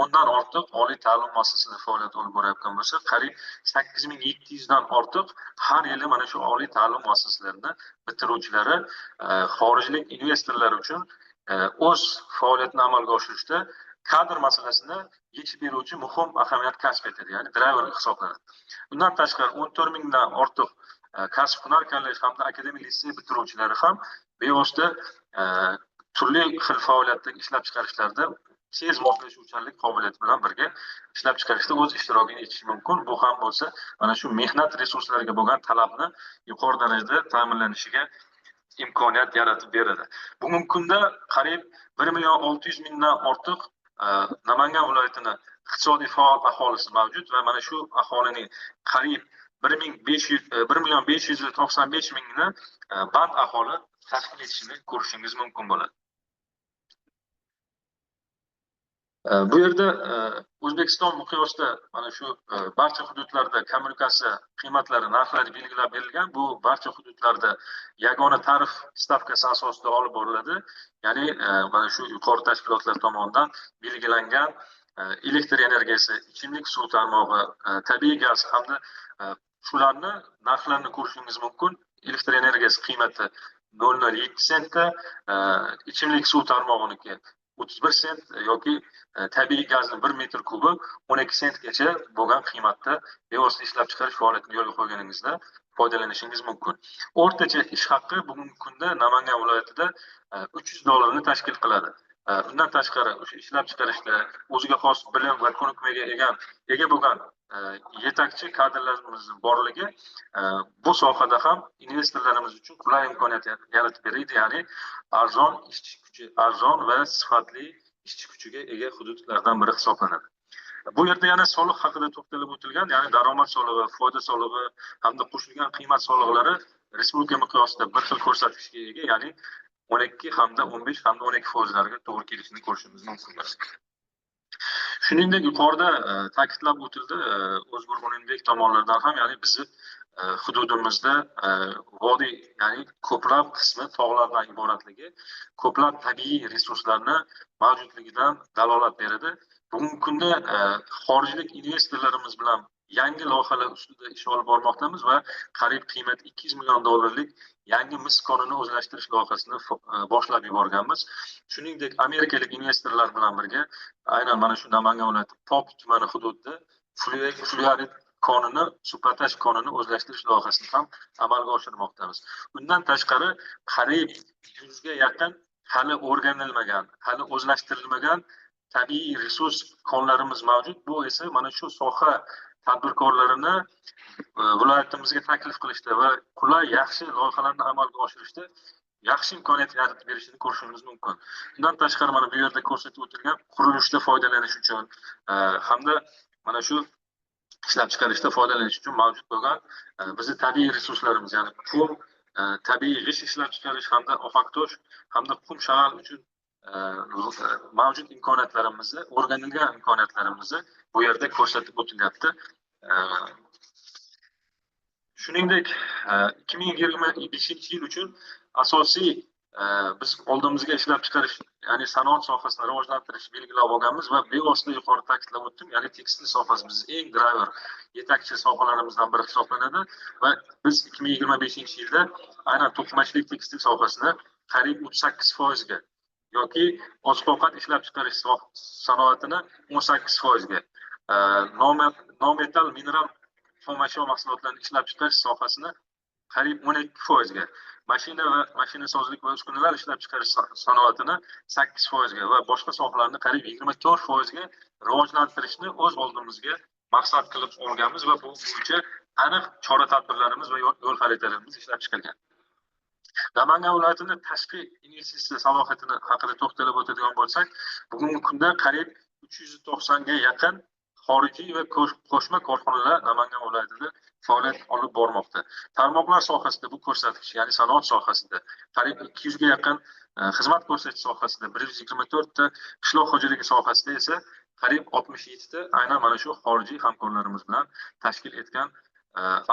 10dan ortiq oliy ta'lim muassasasida faoliyat olib borayotgan bo'lsa, qariyb 8700 dan ortiq har yili mana shu oliy ta'lim muassasalarini bitiruvchilari xorijlik investorlar uchun o'z faoliyatini amalga oshirishda kadr masalasini yechib beruvchi muhim ahamiyat kasb etadi, ya'ni driver hisoblanadi. Bundan tashqari 14 mingdan ortiq kasb hunar kollej hamda akademik litsey bitiruvchilari ham bevosita turli xil faoliyatdagi ishlab chiqarishlarda tez moslashuvchanlik qobiliyati bilan birga ishlab chiqarishda o'z ishtirokini etishi mumkin. Bu ham bo'lsa, mana shu mehnat resurslariga bo'lgan talabni yuqori darajada ta'minlanishiga imkoniyat yaratib beradi. Bugungi kunda qariyb 1,600,000 dan ortiq Namangan viloyatini iqtisodiy faol aholisi mavjud va mana shu aholining qariyb 1,595,000ni band aholi tashkil etishini ko'rishingiz mumkin bo'ladi. Bu yerda O'zbekiston miqyosida mana shu barcha hududlarda kommunikatsiya qiymatlari, narxlari belgilab berilgan. Bu barcha hududlarda yagona tarif stavkasi asosida olib boriladi. Ya'ni mana shu yuqori tashkilotlar tomonidan belgilangan elektr energiyasi, ichimlik suv tarmog'i, tabiiy gaz hamda shularni narxlarini ko'rishingiz mumkin. Elektr energiyasi qiymati 0,07 sentga, ichimlik suv tarmog'iniki 31 sent yoki tabiiy gazni 1 metr kubi 12 sentgacha bo'lgan qiymatda bevosita ishlab chiqarish faoliyatini yo'lga qo'yganingizda foydalanishingiz mumkin. O'rtacha ish haqi bugungi kunda Namangan viloyatida $300 tashkil qiladi. Bundan tashqari o'sha ishlab chiqarishda o'ziga xos bilim va ko'nikmaga ega bo'lgan yetakchi kadrlarimiz borligi bu sohada ham investorlarimiz uchun qulay imkoniyat yaratib beradi. Ya'ni arzon va sifatli ishchi kuchiga ega hududlardan biri hisoblanadi. Bu yerda yana soliq haqida to'xtalib o'tilgan, ya'ni daromad solig'i, foyda solig'i hamda qo'shilgan qiymat solig'lari respublika miqyosida bir xil ko'rsatkichga ega, ya'ni 12 hamda 15 hamda 12% to'g'ri kelishini ko'rishimiz mumkin. Shuningdek, yuqorida ta'kidlab o'tildi, O'zgur G'unibek tomonidan ham, ya'ni bizni hududimizda vodiy, ya'ni ko'plab qismi tog'lardan iboratligi, ko'plab tabiiy resurslarni mavjudligidan dalolat beradi. Bugungi kunda xorijlik investorlarimiz bilan yangi loyihalar ustida ish olib bormoqdamiz va qariyb qiymati $200 million yangi mis konini o'zlashtirish loyihasini boshlab yuborganmiz. Shuningdek, amerikalik investorlar bilan birga aynan mana shu Namangan viloyati Pop tumani hududida fluorid konini, supotash konini o'zlashtirish loyihasini ham amalga oshirmoqdamiz. Bundan tashqari qariyb 100 ga yaqin hali o'rganilmagan, hali o'zlashtirilmagan tabiiy resurs konlarimiz mavjud. Bu esa mana shu soha tadbirkorlarini viloyatimizga taklif qilishda va qulay, yaxshi loyihalarni amalga oshirishda yaxshi imkoniyat yaratib berishini ko'rishimiz mumkin. Bundan tashqari mana bu yerda ko'rsatib o'tilgan qurilishda foydalanish uchun hamda mana shu ishlab chiqarishda foydalanish uchun mavjud bo'lgan bizning tabiiy resurslarimiz, ya'ni qum, tabiiy g'isht ishlab chiqarish hamda ohaktosh hamda qum shag'al uchun mavjud imkoniyatlarimizni, o'rganilgan imkoniyatlarimizni bu yerda ko'rsatib o'tilyapti. Shuningdek, 2025-yil uchun asosiy biz oldimizga ishlab chiqarish, ya'ni sanoat sohasini rivojlantirish belgilab olganmiz va bevosita yuqori ta'kidlab o'tdim, ya'ni tekstil sohasi bizning eng driver, yetakchi sohalarimizdan biri hisoblanadi va biz 2025-yilda aynan to'qimachilik tekstil sohasini qariyb 38% ga yoki oziq-ovqat ishlab chiqarish sanoatini 18% ga, nometal mineral xomashyo mahsulotlarini ishlab chiqarish sohasini qariyb 12% ga, mashina va mashinasozlik va uskunalar ishlab chiqarish sanoatini 8% ga va boshqa sohalarni qariyb 24% ga rivojlantirishni o'z oldimizga maqsad qilib olganmiz va bu bo'yicha aniq chora-tadbirlarimiz va yo'l xaritalarimiz ishlab chiqilgan. Namangan viloyatining tashqi investitsiya salohiyati haqida to'xtalib o'tadigan bo'lsak, bugungi kunda qariyb 390 ga yaqin xorijiy va qo'shma korxonalar Namangan viloyatida faoliyat olib bormoqda. Tarmoqlar sohasida bu ko'rsatkich, ya'ni sanoat sohasida qariyb 200 ga yaqin, xizmat ko'rsatish sohasida 124 ta, qishloq xo'jaligi sohasida esa qariyb 67 ta aynan mana shu xorijiy hamkorlarimiz bilan tashkil etgan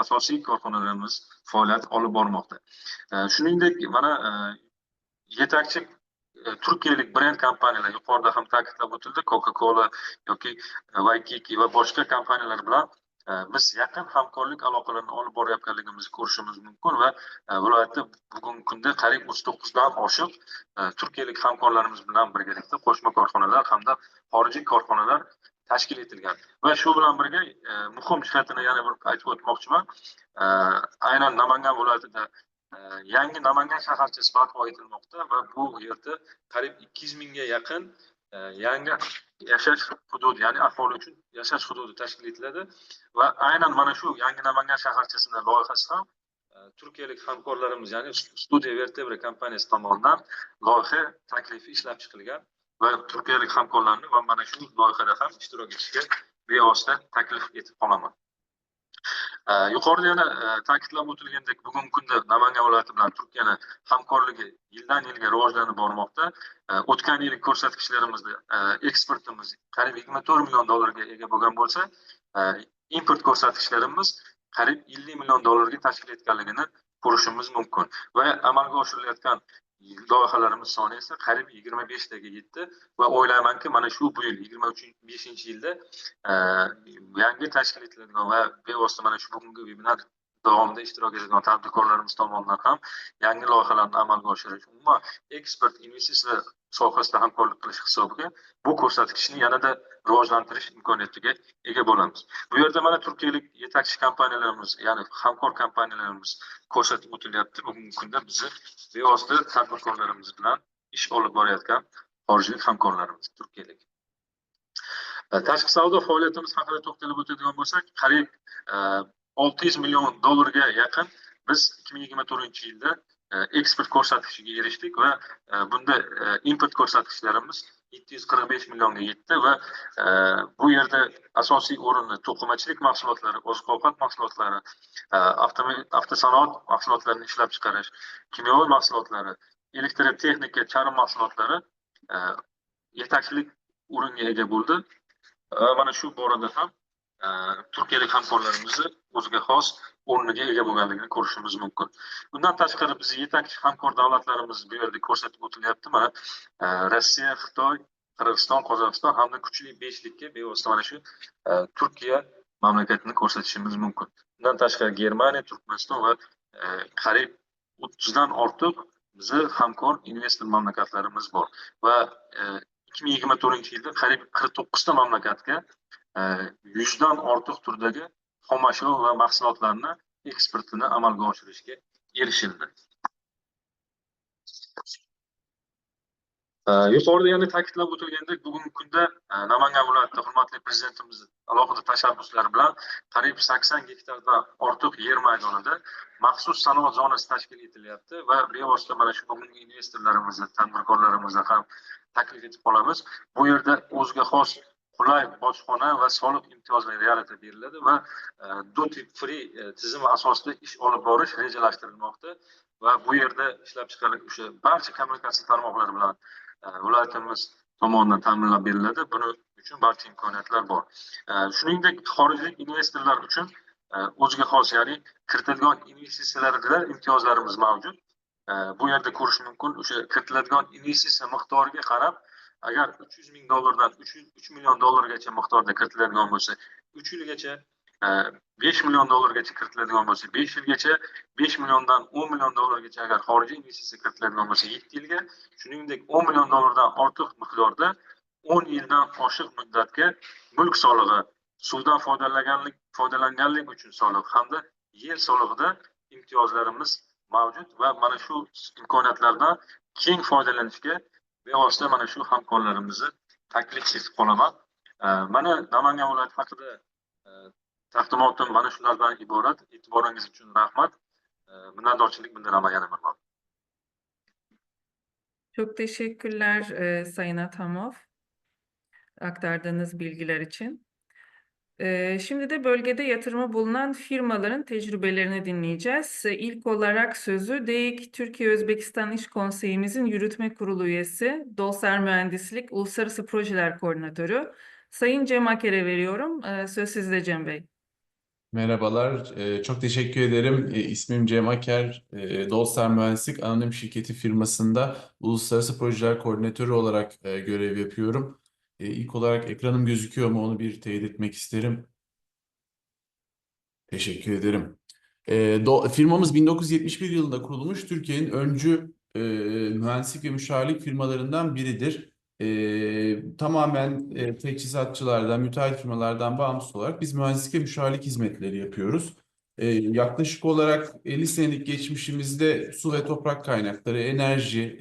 asosiy korxonalarimiz faoliyat olib bormoqda. Shuningdek, mana yetakchi Turkiyalik brend kompaniyalar yuqorida ham ta'kidlab o'tildi, Coca-Cola yoki Waikiki va boshqa kompaniyalar bilan biz yaqin hamkorlik aloqalarini olib borayotganligimizni ko'rishimiz mumkin va viloyatda bugungi kunda qariyb 39 dan oshiq turkiyalik hamkorlarimiz bilan birgalikda qo'shma korxonalar hamda xorijiy korxonalar tashkil etilgan va shu bilan birga muhim jihatini yana bir aytib o'tmoqchiman. Aynan Namangan viloyatida yangi Namangan shaharchasi barpo etilmoqda va bu yerda qariyb 200 mingga yaqin yangi yashash hududi, ya'ni aholi uchun yashash hududi tashkil etiladi va aynan mana shu yangi Namangan shaharchasida loyihasi ham turkiyalik hamkorlarimiz, ya'ni Studia Vertebra kompaniyasi tomonidan loyiha taklifi ishlab chiqilgan va turkiyalik hamkorlarni va mana shu loyihada ham ishtirok etishga bevosita taklif etib qolaman. Yuqorida yana ta'kidlab o'tilgandek, bugungi kunda Namangan viloyati bilan Turkiyani hamkorligi yildan yilga rivojlanib bormoqda. O'tgan yil ko'rsatkichlarimizni eksportimiz qariyb 24 million dollarga ega bo'lgan bo'lsa, import ko'rsatkichlarimiz qariyb 50 million dollarga tashkil etganligini ko'rishimiz mumkin va amalga oshirilayotgan loyihalarimiz soni esa qariyb 25 taga yetdi va o'ylaymanki mana shu bu yil 25-yilda yangi tashkil etiladigan va bevosita mana shu bugungi vebinar davomida ishtirok etadigan tadbirkorlarimiz tomonidan ham yangi loyihalarni amalga oshirish, umuman eksport investitsiyalar sohasida hamkorlik qilish hisobiga bu ko'rsatkichni yanada rivojlantirish imkoniyatiga ega bo'lamiz. Bu yerda mana turkiyalik yetakchi kompaniyalarimiz, ya'ni hamkor kompaniyalarimiz ko'rsatib o'tilyapti. Bugungi kunda bizni bevosita tadbirkorlarimiz bilan ish olib borayotgan xorijlik hamkorlarimiz turkiyalik. Tashqi savdo faoliyatimiz haqida to'xtalib o'tadigan bo'lsak, qariyb 600 million dollarga yaqin biz 2024-yilda eksport ko'rsatkichiga erishdik va bunda import ko'rsatkichlarimiz 745 millionga yetdi va bu yerda asosiy o'rinni to'qimachilik mahsulotlari, oziq-ovqat mahsulotlari, avtosanoat mahsulotlarini ishlab chiqarish, kimyoviy mahsulotlari, elektrotexnika, charm mahsulotlari yetakchilik o'ringa ega bo'ldi. Mana shu borada ham turkiyalik hamkorlarimizni o'ziga xos o'rniga ega bo'lganligini ko'rishimiz mumkin. Bundan tashqari biz yetakchi hamkor davlatlarimiz bu yerda ko'rsatib o'tilyapti. Mana Rossiya, Xitoy, Qirg'iziston, Qozog'iston hamda kuchli beshlikka bevosita mana shu Turkiya mamlakatini ko'rsatishimiz mumkin. Bundan tashqari Germaniya, Turkmaniston va qariyb 30 dan ortiq bizni hamkor investor mamlakatlarimiz bor va 2024-yilda qariyb 49 ta mamlakatga 100 dan ortiq turdagi xomashyo va mahsulotlarni eksportini amalga oshirishga erishildi. Yuqorida yana ta'kidlab o'tilgandek, bugungi kunda Namangan viloyatida hurmatli prezidentimiz alohida tashabbuslari bilan qariyb 80 gektardan ortiq yer maydonida maxsus sanoat zonasi tashkil etilyapti va bevosita mana shu bugungi investorlarimizni, tadbirkorlarimizni ham taklif etib qolamiz. Bu yerda o'ziga xos qulay bojxona va soliq imtiyozlari yaratib beriladi va duty free tizimi asosida ish olib borish rejalashtirilmoqda va bu yerda ishlab chiqarilgan o'sha barcha kommunikatsiya tarmoqlari bilan viloyatimiz tomonidan ta'minlab beriladi. Buning uchun barcha imkoniyatlar bor. Shuningdek, xorijlik investorlar uchun o'ziga xos, ya'ni kiritilgan investitsiyalarda imtiyozlarimiz mavjud. Bu yerda ko'rish mumkin, o'sha kiritiladigan investitsiya miqdoriga qarab, agar 300 ming dollardan 3 million dollargacha miqdorda kiritiladigan bo'lsa, 3 yilgacha 5 million dollargacha kiritiladigan bo'lsa, 5 yilgacha 5 milliondan 10 million dollargacha agar xorijiy investitsiya kiritiladigan bo'lsa, 7 yilga, shuningdek 10 million dollardan ortiq miqdorda 10 yildan oshiq muddatga mulk solig'i, suvdan foydalanganlik uchun soliq hamda yer solig'ida imtiyozlarimiz mavjud va mana shu imkoniyatlardan keng foydalanishga bevosita mana shu hamkorlarimizni taklif etib qolaman. Mana Namangan viloyati haqida taqdimotim mana shulardan iborat. E'tiboringiz uchun rahmat. Minnatdorchilik bildiraman yana bir bor. Çok teşekkürler Sayın Atamov aktardığınız bilgiler için. Şimdi de bölgede yatırımı bulunan firmaların tecrübelerini dinleyeceğiz. İlk olarak sözü DEİK Türkiye-Özbekistan İş Konseyimizin Yürütme Kurulu üyesi, Dolser Mühendislik Uluslararası Projeler Koordinatörü Sayın Cem Aker'e veriyorum. Söz sizde Cem Bey. Merhabalar, çok teşekkür ederim. İsmim Cem Aker, Dolstar Mühendislik Anonim Şirketi firmasında Uluslararası Projeler Koordinatörü olarak görev yapıyorum. İlk olarak ekranım gözüküyor mu onu bir teyit etmek isterim. Teşekkür ederim. Firmamız 1971 yılında kurulmuş Türkiye'nin öncü mühendislik ve müşavirlik firmalarından biridir. Tamamen teçhizatçılardan, müteahhit firmalardan bağımsız olarak biz mühendislik ve müşavirlik hizmetleri yapıyoruz. Yaklaşık olarak 50 senelik geçmişimizde su ve toprak kaynakları, enerji,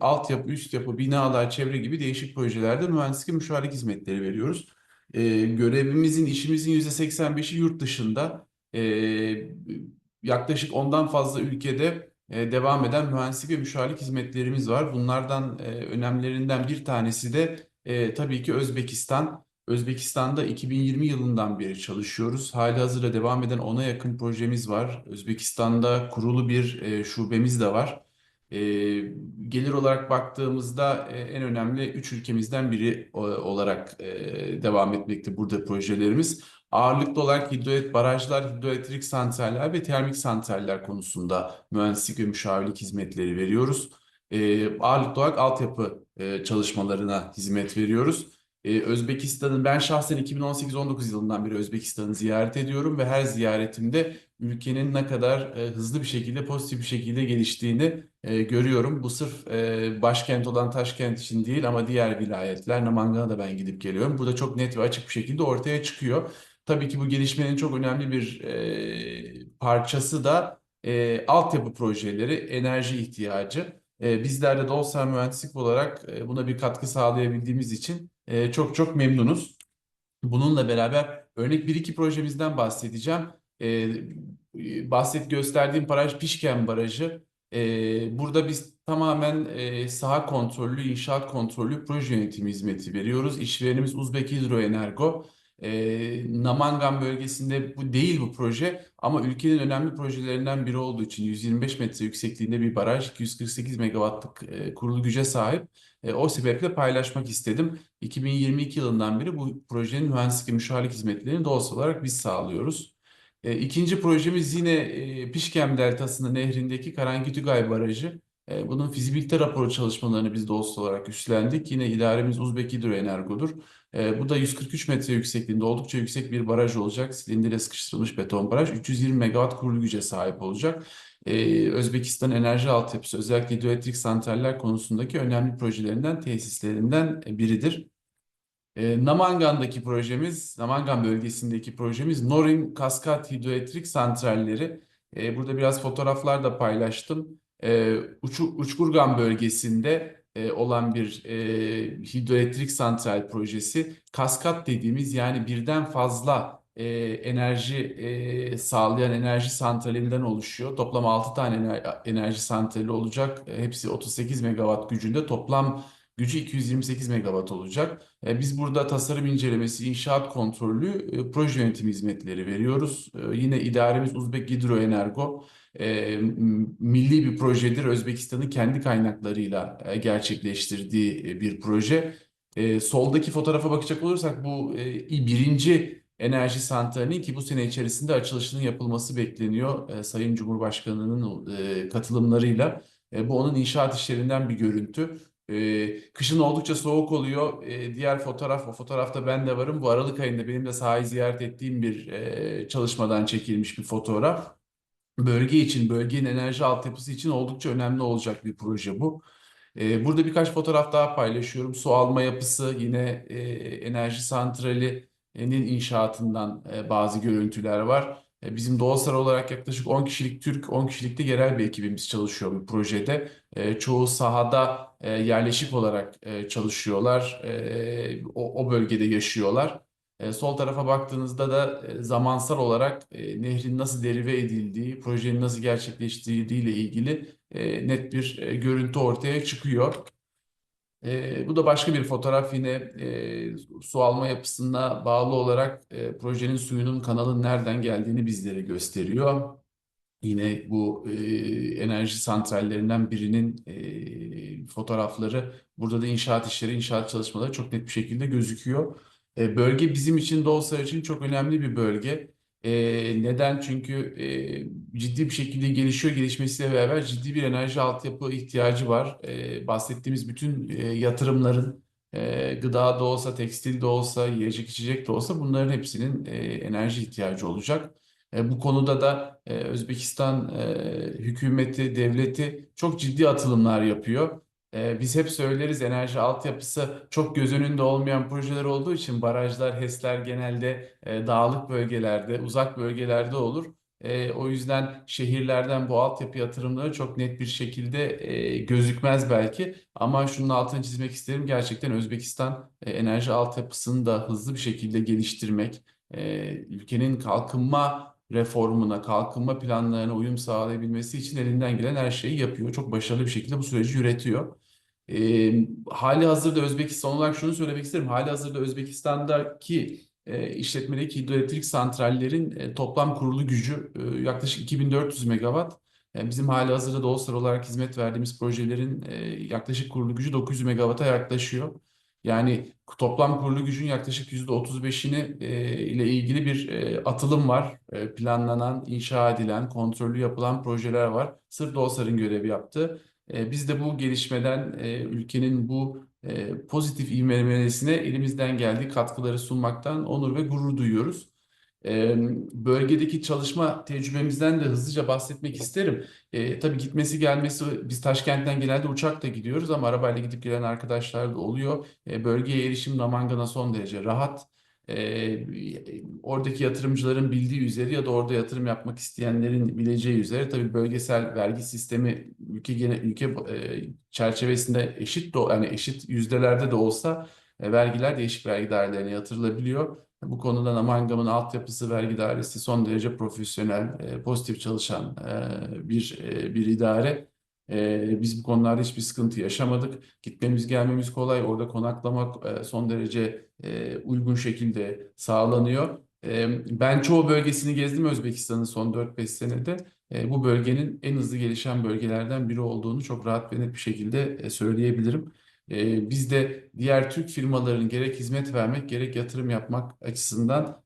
altyapı, üst yapı, binalar, çevre gibi değişik projelerde mühendislik ve müşavirlik hizmetleri veriyoruz. Görevimizin, işimizin %85'i yurt dışında. Yaklaşık ondan fazla ülkede devam eden mühendislik ve müşavirlik hizmetlerimiz var. Bunlardan önemlilerinden bir tanesi de tabii ki Özbekistan. Özbekistan'da 2020 yılından beri çalışıyoruz. Halihazırda devam eden 10'a yakın projemiz var. Özbekistan'da kurulu bir şubemiz de var. E, Gelir olarak baktığımızda en önemli 3 ülkemizden biri olarak devam etmekte burada projelerimiz. Ağırlıklı olarak barajlar, hidroelektrik santraller ve termik santraller konusunda mühendislik ve müşavirlik hizmetleri veriyoruz. Ağırlıklı olarak altyapı çalışmalarına hizmet veriyoruz. Ben şahsen 2018-19 yılından beri Özbekistan'ı ziyaret ediyorum ve her ziyaretimde ülkenin ne kadar hızlı bir şekilde, pozitif bir şekilde geliştiğini görüyorum. Bu sırf başkent olan Taşkent için değil ama diğer vilayetler, Namangan'a da ben gidip geliyorum. Bu da çok net ve açık bir şekilde ortaya çıkıyor. Tabii ki bu gelişmenin çok önemli bir parçası da altyapı projeleri, enerji ihtiyacı. Bizler de Dolsar Mühendislik olarak buna bir katkı sağlayabildiğimiz için çok çok memnunuz. Bununla beraber örnek bir iki projemizden bahsedeceğim. Gösterdiğim baraj Pişken Barajı. Burada biz tamamen saha kontrollü, inşaat kontrollü proje yönetimi hizmeti veriyoruz. İşverenimiz Uzbek Hidroenergo. Namangan bölgesinde bu değil bu proje ama ülkenin önemli projelerinden biri olduğu için 125 metre yüksekliğinde bir baraj, 248 megawattlık kurulu güce sahip. O sebeple paylaşmak istedim. 2022 yılından beri bu projenin mühendislik ve müşavirlik hizmetlerini doğal olarak biz sağlıyoruz. İkinci projemiz yine Pişkem Deltası'nın nehrindeki Karangitugay Barajı. Bunun fizibilite raporu çalışmalarını biz doğal olarak üstlendik. Yine idaremiz Uzbek Hidroenergo'dur. Bu da 143 metre yüksekliğinde oldukça yüksek bir baraj olacak. Silindire sıkıştırılmış beton baraj. 320 megawatt kurulu güce sahip olacak. Özbekistan enerji altyapısı özellikle hidroelektrik santraller konusundaki önemli projelerinden, tesislerinden biridir. Namangan bölgesindeki projemiz Norin Kaskat Hidroelektrik Santralleri. Burada biraz fotoğraflar da paylaştım. Uçkurgan bölgesinde olan bir hidroelektrik santral projesi. Kaskat dediğimiz yani birden fazla enerji sağlayan enerji santralinden oluşuyor. Toplam 6 tane enerji santrali olacak. Hepsi 38 megawatt gücünde. Toplam gücü 228 megawatt olacak. Biz burada tasarım incelemesi, inşaat kontrolü, proje yönetimi hizmetleri veriyoruz. Yine idaremiz Uzbek Hidroenergo. Milli bir projedir. Özbekistan'ın kendi kaynaklarıyla gerçekleştirdiği bir proje. Soldaki fotoğrafa bakacak olursak bu birinci enerji santralinin ki bu sene içerisinde açılışının yapılması bekleniyor. Sayın Cumhurbaşkanı'nın katılımlarıyla. Bu onun inşaat işlerinden bir görüntü. Kışın oldukça soğuk oluyor. Diğer fotoğraf, o fotoğrafta ben de varım. Bu Aralık ayında benim de sahayı ziyaret ettiğim bir çalışmadan çekilmiş bir fotoğraf. Bölge için, bölgenin enerji altyapısı için oldukça önemli olacak bir proje bu. Burada birkaç fotoğraf daha paylaşıyorum. Su alma yapısı, yine enerji santralinin inşaatından bazı görüntüler var. Bizim Doğusar olarak yaklaşık 10 kişilik Türk, 10 kişilik de yerel bir ekibimiz çalışıyor bu projede. Çoğu sahada yerleşik olarak çalışıyorlar. O bölgede yaşıyorlar. Sol tarafa baktığınızda da zamansal olarak nehrin nasıl derive edildiği, projenin nasıl gerçekleştiği ile ilgili net bir görüntü ortaya çıkıyor. Bu da başka bir fotoğraf yine su alma yapısına bağlı olarak projenin suyunun kanalın nereden geldiğini bizlere gösteriyor. Yine bu enerji santrallerinden birinin fotoğrafları. Burada da inşaat işleri, inşaat çalışmaları çok net bir şekilde gözüküyor. Bölge bizim için, Doğusar için çok önemli bir bölge. Neden? Çünkü ciddi bir şekilde gelişiyor. Gelişmesiyle beraber ciddi bir enerji altyapı ihtiyacı var. Bahsettiğimiz bütün yatırımların gıda da olsa, tekstil de olsa, yiyecek içecek de olsa bunların hepsinin enerji ihtiyacı olacak. Bu konuda da Özbekistan hükümeti, devleti çok ciddi atılımlar yapıyor. Biz hep söyleriz enerji altyapısı çok göz önünde olmayan projeler olduğu için barajlar, HES'ler genelde dağlık bölgelerde, uzak bölgelerde olur. O yüzden şehirlerden bu altyapı yatırımları çok net bir şekilde gözükmez belki. Ama şunun altını çizmek isterim. Gerçekten Özbekistan enerji altyapısını da hızlı bir şekilde geliştirmek, ülkenin kalkınma reformuna, kalkınma planlarına uyum sağlayabilmesi için elinden gelen her şeyi yapıyor. Çok başarılı bir şekilde bu süreci üretiyor. Hali hazırda Özbekistan olarak şunu söylemek isterim. Hali hazırda Özbekistan'daki işletmedeki hidroelektrik santrallerin toplam kurulu gücü yaklaşık 2400 megawatt. Bizim hali hazırda da Doğuslar olarak hizmet verdiğimiz projelerin yaklaşık kurulu gücü 900 megawatt'a yaklaşıyor. Yani toplam kurulu gücün yaklaşık %35'ini ile ilgili bir atılım var. Planlanan, inşa edilen, kontrollü yapılan projeler var. Sırf Doğuslar'ın görevi yaptığı. Biz de bu gelişmeden ülkenin bu pozitif ivmelemesine elimizden geldiği katkıları sunmaktan onur ve gurur duyuyoruz. Bölgedeki çalışma tecrübemizden de hızlıca bahsetmek isterim. Tabii gitmesi gelmesi biz Taşkent'ten genelde uçakla gidiyoruz ama arabayla gidip gelen arkadaşlar da oluyor. Bölgeye erişim Namangan'a son derece rahat. Oradaki yatırımcıların bildiği üzere ya da orada yatırım yapmak isteyenlerin bileceği üzere tabii bölgesel vergi sistemi ülke çerçevesinde yani eşit yüzdelerde de olsa vergiler değişik vergi dairelerine yatırılabiliyor. Bu konuda Namangam'ın altyapısı vergi dairesi son derece profesyonel, pozitif çalışan bir idare. Biz bu konularda hiçbir sıkıntı yaşamadık. Gitmemiz gelmemiz kolay. Orada konaklamak son derece uygun şekilde sağlanıyor. Ben çoğu bölgesini gezdim Özbekistan'ın son 4-5 senede. Bu bölgenin en hızlı gelişen bölgelerden biri olduğunu çok rahat ve net bir şekilde söyleyebilirim. Biz de diğer Türk firmaların gerek hizmet vermek gerek yatırım yapmak açısından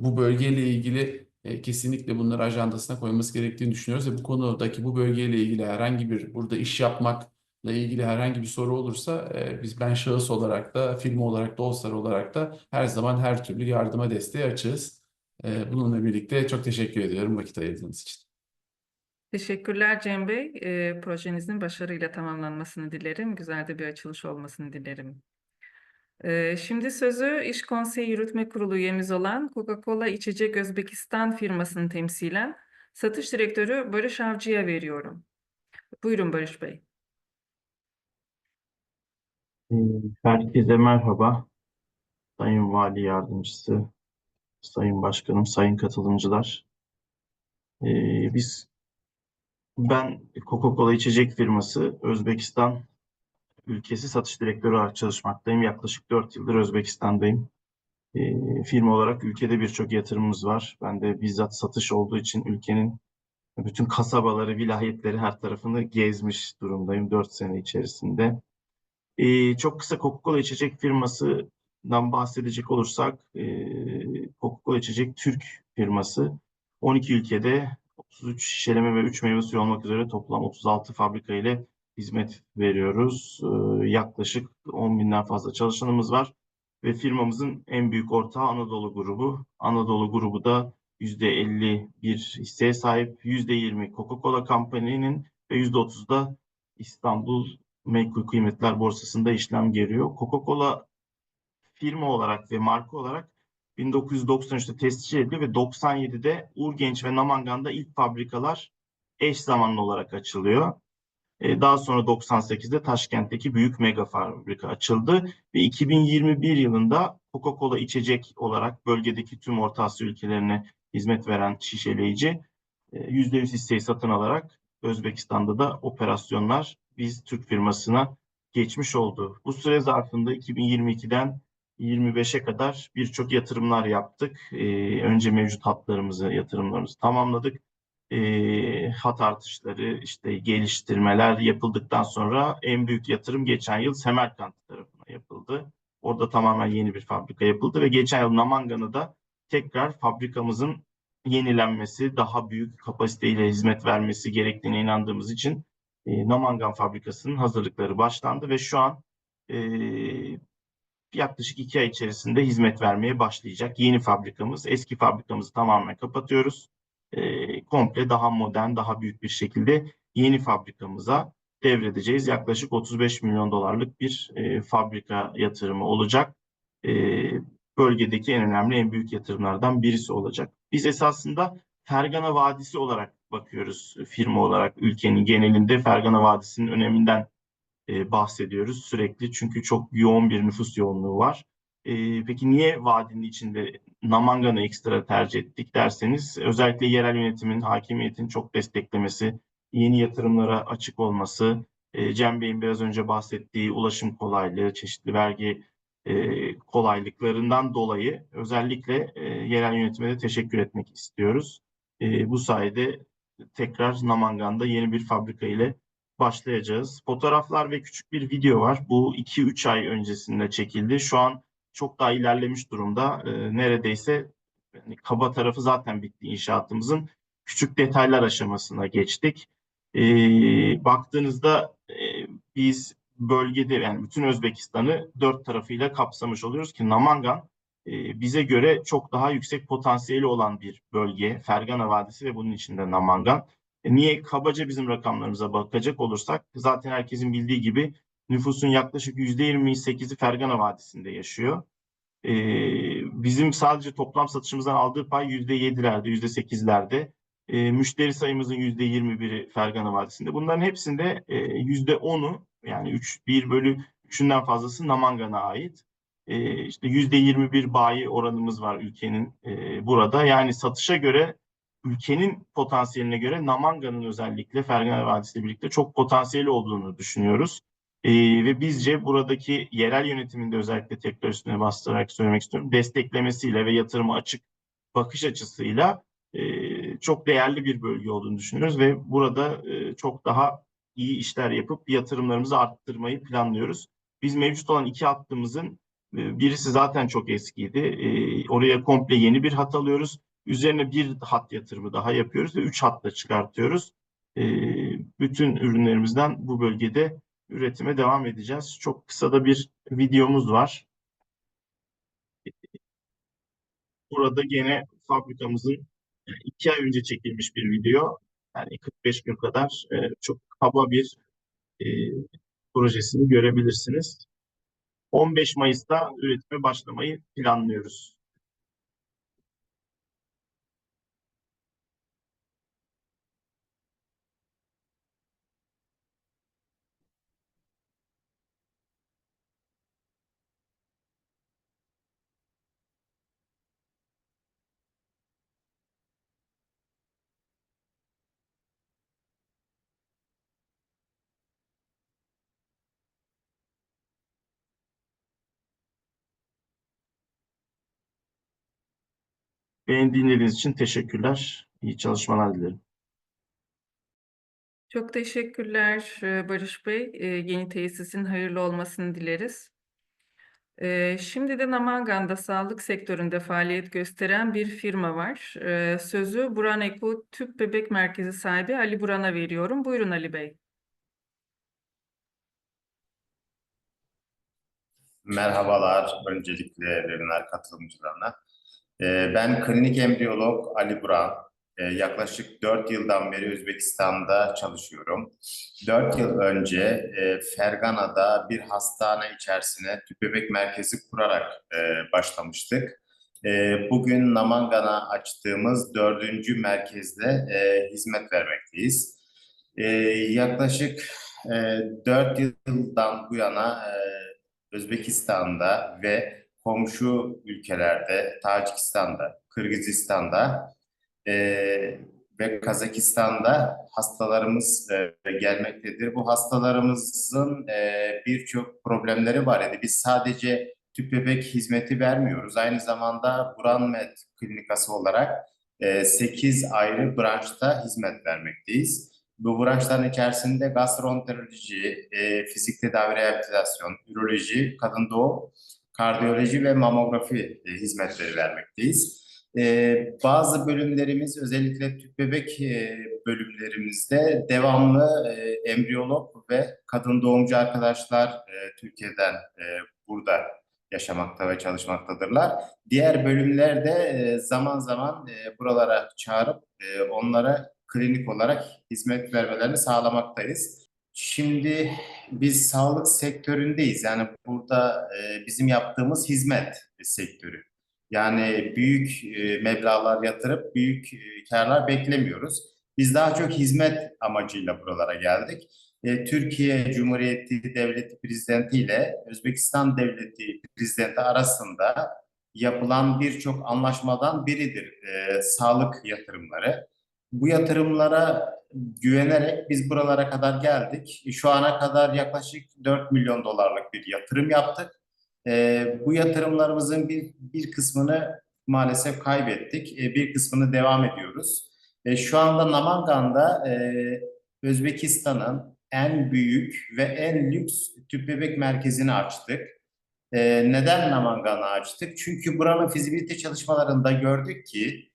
bu bölgeyle ilgili kesinlikle bunları ajandasına koyması gerektiğini düşünüyoruz ve bu konudaki bu bölgeyle ilgili herhangi bir burada iş yapmakla ilgili herhangi bir soru olursa ben şahıs olarak da firma olarak da Olsar olarak da her zaman her türlü yardıma desteğe açığız. Bununla birlikte çok teşekkür ediyorum vakit ayırdığınız için. Teşekkürler Cem Bey. Projenizin başarıyla tamamlanmasını dilerim. Güzel de bir açılış olmasını dilerim. Şimdi sözü İş Konseyi Yürütme Kurulu üyemiz olan Coca-Cola İçecek Özbekistan firmasını temsilen Satış Direktörü Barış Avcı'ya veriyorum. Buyurun Barış Bey. Herkese merhaba. Sayın Vali Yardımcısı, Sayın Başkanım, Sayın katılımcılar. Ben Coca-Cola İçecek firması Özbekistan ülkesi satış direktörü olarak çalışmaktayım. Yaklaşık 4 yıldır Özbekistan'dayım. Firma olarak ülkede birçok yatırımımız var. Ben de bizzat satış olduğu için ülkenin bütün kasabaları, vilayetleri her tarafını gezmiş durumdayım 4 sene içerisinde. Çok kısa Coca-Cola içecek firmasından bahsedecek olursak, Coca-Cola içecek Türk firması 12 ülkede 33 şişeleme ve 3 meyve suyu olmak üzere toplam 36 fabrika ile hizmet veriyoruz. Yaklaşık 10 binden fazla çalışanımız var ve firmamızın en büyük ortağı Anadolu Grubu. Anadolu Grubu da %51 hisseye sahip, %20 Coca-Cola Company'nin ve %30 da İstanbul Menkul Kıymetler Borsası'nda işlem görüyor. Coca-Cola firma olarak ve marka olarak 1993'te tescil ediliyor ve 97'de Urgenç ve Namangan'da ilk fabrikalar eş zamanlı olarak açılıyor. Daha sonra 98'de Taşkent'teki büyük mega fabrika açıldı ve 2021 yılında Coca-Cola içecek olarak bölgedeki tüm Orta Asya ülkelerine hizmet veren şişeleyici %100 hisseyi satın alarak Özbekistan'da da operasyonlar biz Türk firmasına geçmiş oldu. Bu süre zarfında 2022'den 25'e kadar birçok yatırımlar yaptık. Önce mevcut yatırımlarımızı tamamladık. Hat artışları, işte geliştirmeler yapıldıktan sonra en büyük yatırım geçen yıl Semerkant tarafına yapıldı. Orada tamamen yeni bir fabrika yapıldı ve geçen yıl Namangan'ı da tekrar fabrikamızın yenilenmesi, daha büyük kapasiteyle hizmet vermesi gerektiğine inandığımız için Namangan fabrikasının hazırlıkları başlandı ve şu an e, yaklaşık 2 ay içerisinde hizmet vermeye başlayacak yeni fabrikamız. Eski fabrikamızı tamamen kapatıyoruz. Komple daha modern, daha büyük bir şekilde yeni fabrikamıza devredeceğiz. Yaklaşık 35 milyon dolarlık bir fabrika yatırımı olacak. E, Bölgedeki en önemli, en büyük yatırımlardan birisi olacak. Biz esasında Fergana Vadisi olarak bakıyoruz firma olarak ülkenin genelinde. Fergana Vadisi'nin öneminden bahsediyoruz sürekli. Çünkü çok yoğun bir nüfus yoğunluğu var. Peki niye vadinin içinde Namangan'ı ekstra tercih ettik derseniz, özellikle yerel yönetimin, hakimiyetin çok desteklemesi, yeni yatırımlara açık olması, Cem Bey'in biraz önce bahsettiği ulaşım kolaylığı, çeşitli vergi kolaylıklarından dolayı özellikle yerel yönetime de teşekkür etmek istiyoruz. Bu sayede tekrar Namangan'da yeni bir fabrika ile başlayacağız. Fotoğraflar ve küçük bir video var. Bu 2-3 ay öncesinde çekildi. Şu an çok daha ilerlemiş durumda. Neredeyse yani kaba tarafı zaten bitti inşaatımızın. Küçük detaylar aşamasına geçtik. Baktığınızda biz bölgede yani bütün Özbekistan'ı 4 tarafıyla kapsamış oluyoruz ki Namangan bize göre çok daha yüksek potansiyeli olan bir bölge. Fergana Vadisi ve bunun içinde Namangan. Niye? Kabaca bizim rakamlarımıza bakacak olursak zaten herkesin bildiği gibi nüfusun yaklaşık %28'i Fergana Vadisi'nde yaşıyor. Bizim sadece toplam satışımızdan aldığı pay %7'lerde, %8'lerde. Müşteri sayımızın %21'i Fergana Vadisi'nde. Bunların hepsinde %10'u yani 1 bölü 3'ünden fazlası Namangan'a ait. İşte %21 bayi oranımız var ülkenin burada. Yani satışa göre ülkenin potansiyeline göre Namangan'ın özellikle Fergana Vadisi ile birlikte çok potansiyeli olduğunu düşünüyoruz. Ve bizce buradaki yerel yönetiminde özellikle tekrar üstüne bastırarak söylemek istiyorum. Desteklemesiyle ve yatırıma açık bakış açısıyla çok değerli bir bölge olduğunu düşünüyoruz ve burada çok daha iyi işler yapıp yatırımlarımızı arttırmayı planlıyoruz. Biz mevcut olan 2 hattımızın birisi zaten çok eskiydi. Oraya komple yeni bir hat alıyoruz. Üzerine bir hat yatırımı daha yapıyoruz ve 3 hatta çıkartıyoruz. Bütün ürünlerimizden bu bölgede üretime devam edeceğiz. Çok kısa da bir videomuz var. Burada gene fabrikamızın 2 ay önce çekilmiş bir video. Yani 45 gün kadar çok kaba bir e, projesini görebilirsiniz. 15 Mayıs'ta üretime başlamayı planlıyoruz. Beni dinlediğiniz için teşekkürler. İyi çalışmalar dilerim. Çok teşekkürler Barış Bey. Yeni tesisin hayırlı olmasını dileriz. Şimdi de Namangan'da sağlık sektöründe faaliyet gösteren bir firma var. Sözü Buran Eko Tüp Bebek Merkezi sahibi Ali Buran'a veriyorum. Buyurun Ali Bey. Merhabalar öncelikle webinar katılımcılarına. Ben klinik embriyolog Ali Buran. Yaklaşık 4 yıldan beri Özbekistan'da çalışıyorum. 4 yıl önce Fergana'da bir hastane içerisine tüp bebek merkezi kurarak başlamıştık. Bugün Namangan'a açtığımız 4. merkezde hizmet vermekteyiz. Yaklaşık 4 yıldan bu yana Özbekistan'da ve komşu ülkelerde, Tacikistan'da, Kırgızistan'da ve Kazakistan'da hastalarımız gelmektedir. Bu hastalarımızın birçok problemleri var idi. Biz sadece tüp bebek hizmeti vermiyoruz. Aynı zamanda Buranmed Klinikası olarak 8 ayrı branşta hizmet vermekteyiz. Bu branşların içerisinde gastroenteroloji, fizik tedavi rehabilitasyon, üroloji, kadın doğum, kardiyoloji ve mamografi hizmetleri vermekteyiz. Bazı bölümlerimiz özellikle tüp bebek bölümlerimizde devamlı embriyolog ve kadın doğumcu arkadaşlar Türkiye'den burada yaşamakta ve çalışmaktadırlar. Diğer bölümlerde zaman zaman buralara çağırıp onlara klinik olarak hizmet vermelerini sağlamaktayız. Şimdi biz sağlık sektöründeyiz. Yani burada bizim yaptığımız hizmet sektörü. Yani büyük meblağlar yatırıp büyük karlar beklemiyoruz. Biz daha çok hizmet amacıyla buralara geldik. Türkiye Cumhuriyeti Devleti Prezidenti ile Özbekistan Devleti Prezidenti arasında yapılan birçok anlaşmadan biridir sağlık yatırımları. Bu yatırımlara güvenerek biz buralara kadar geldik. Şu ana kadar yaklaşık 4 milyon dolarlık bir yatırım yaptık. Bu yatırımlarımızın bir kısmını maalesef kaybettik. Bir kısmını devam ediyoruz. Şu anda Namangan'da Özbekistan'ın en büyük ve en lüks tüp bebek merkezini açtık. Neden Namangan'ı açtık? Çünkü buranın fizibilite çalışmalarında gördük ki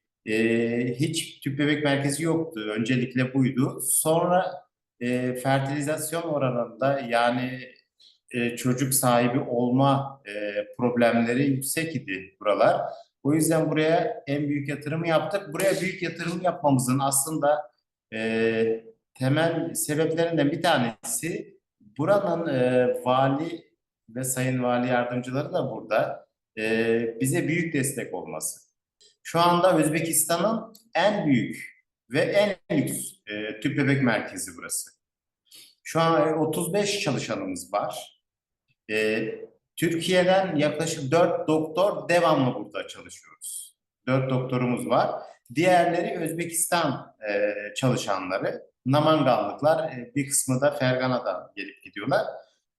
hiç tüp bebek merkezi yoktu. Öncelikle buydu. Sonra fertilizasyon oranında yani çocuk sahibi olma problemleri yüksek idi buralar. O yüzden buraya en büyük yatırımı yaptık. Buraya büyük yatırım yapmamızın aslında temel sebeplerinden bir tanesi buranın vali ve sayın vali yardımcıları da burada bize büyük destek olması. Şu anda Özbekistan'ın en büyük ve en lüks tüp bebek merkezi burası. Şu an 35 çalışanımız var. Türkiye'den yaklaşık 4 doktor devamlı burada çalışıyoruz. 4 doktorumuz var. Diğerleri Özbekistan çalışanları, Namanganlıklar, bir kısmı da Fergana'dan gelip gidiyorlar.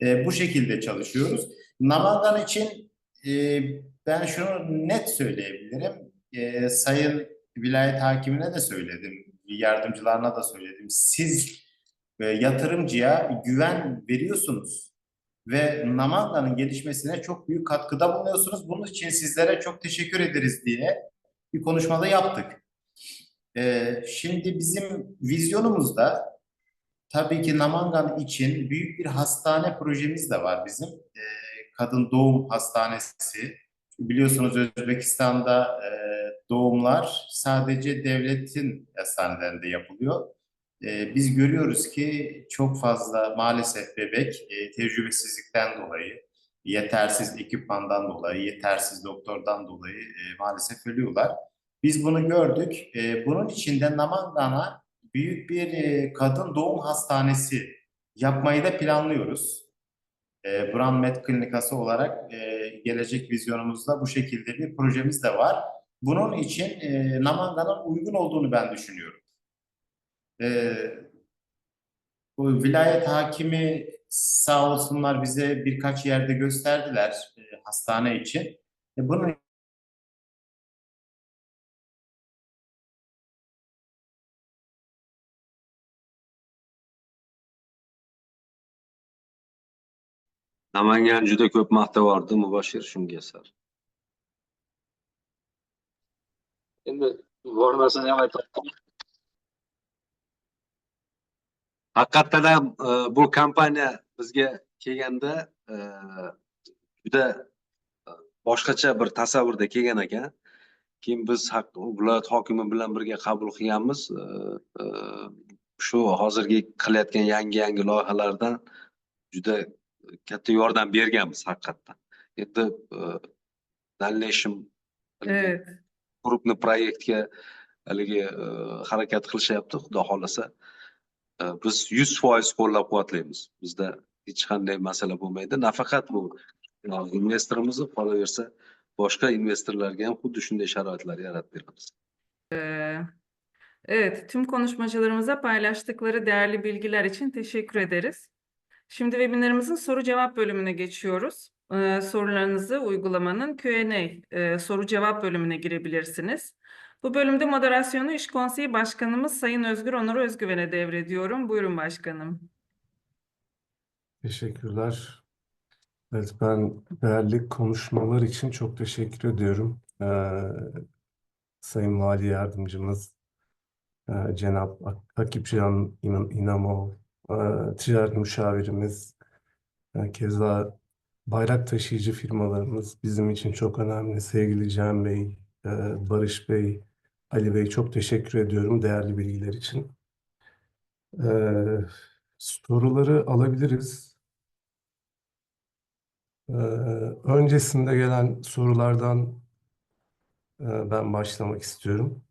Bu şekilde çalışıyoruz. Namangan için ben şunu net söyleyebilirim. Sayın Vilayet Hakimine de söyledim, yardımcılarına da söyledim. Siz yatırımcıya güven veriyorsunuz ve Namangan'ın gelişmesine çok büyük katkıda bulunuyorsunuz. Bunun için sizlere çok teşekkür ederiz diye bir konuşmada yaptık. Şimdi bizim vizyonumuzda tabii ki Namangan için büyük bir hastane projemiz de var bizim. Kadın doğum hastanesi. Biliyorsunuz Özbekistan'da doğumlar sadece devletin hastanelerinde yapılıyor. Biz görüyoruz ki çok fazla maalesef bebek tecrübesizlikten dolayı, yetersiz ekipmandan dolayı, yetersiz doktordan dolayı maalesef ölüyorlar. Biz bunu gördük. Bunun için de Namangan'a büyük bir kadın doğum hastanesi yapmayı da planlıyoruz. Brown Med Klinikası olarak gelecek vizyonumuzda bu şekilde bir projemiz de var. Bunun için Namangan'ın uygun olduğunu ben düşünüyorum. Bu vilayet hakimi sağ olsunlar bize birkaç yerde gösterdiler hastane için. Bunun Namangan juda ko'p maqtavordi Mubashir, shunga sal. Endi bor narsani ham aytyapman. Haqiqatdan ham bu kompaniya bizga kelganda juda boshqacha bir tasavvurda kelgan ekan. Keyin biz viloyat hokimi bilan birga qabul qilganmiz. Shu hozirgi qilayotgan yangi loyihalardan juda katta yordam berganmiz haqiqatdan. Endi dальнейшем Evet. krupni proyektga haligi harakat qilishyapti. Xudo xohlasa biz 100% qo'llab-quvvatlaymiz. Bizda hech qanday masala bo'lmaydi. Nafaqat bu investorimiz, qolaversa boshqa investorlarga ham xuddi shunday sharoitlar yaratib beramiz. Evet, tüm konuşmacılarımıza paylaştıkları değerli bilgiler için teşekkür ederiz. Şimdi webinarımızın soru cevap bölümüne geçiyoruz. Sorularınızı uygulamanın Q&A soru cevap bölümüne girebilirsiniz. Bu bölümde moderasyonu İş Konseyi Başkanımız Sayın Özgür Onur Özgüven'e devrediyorum. Buyurun başkanım. Teşekkürler. Evet, ben değerli konuşmalar için çok teşekkür ediyorum. Sayın Vali Yardımcımız, Cenab Akipcan İnamov, ticaret müşavirimiz, keza bayrak taşıyıcı firmalarımız bizim için çok önemli. Sevgili Cem Bey, Barış Bey, Ali Bey, çok teşekkür ediyorum değerli bilgiler için. Soruları alabiliriz. Öncesinde gelen sorulardan ben başlamak istiyorum.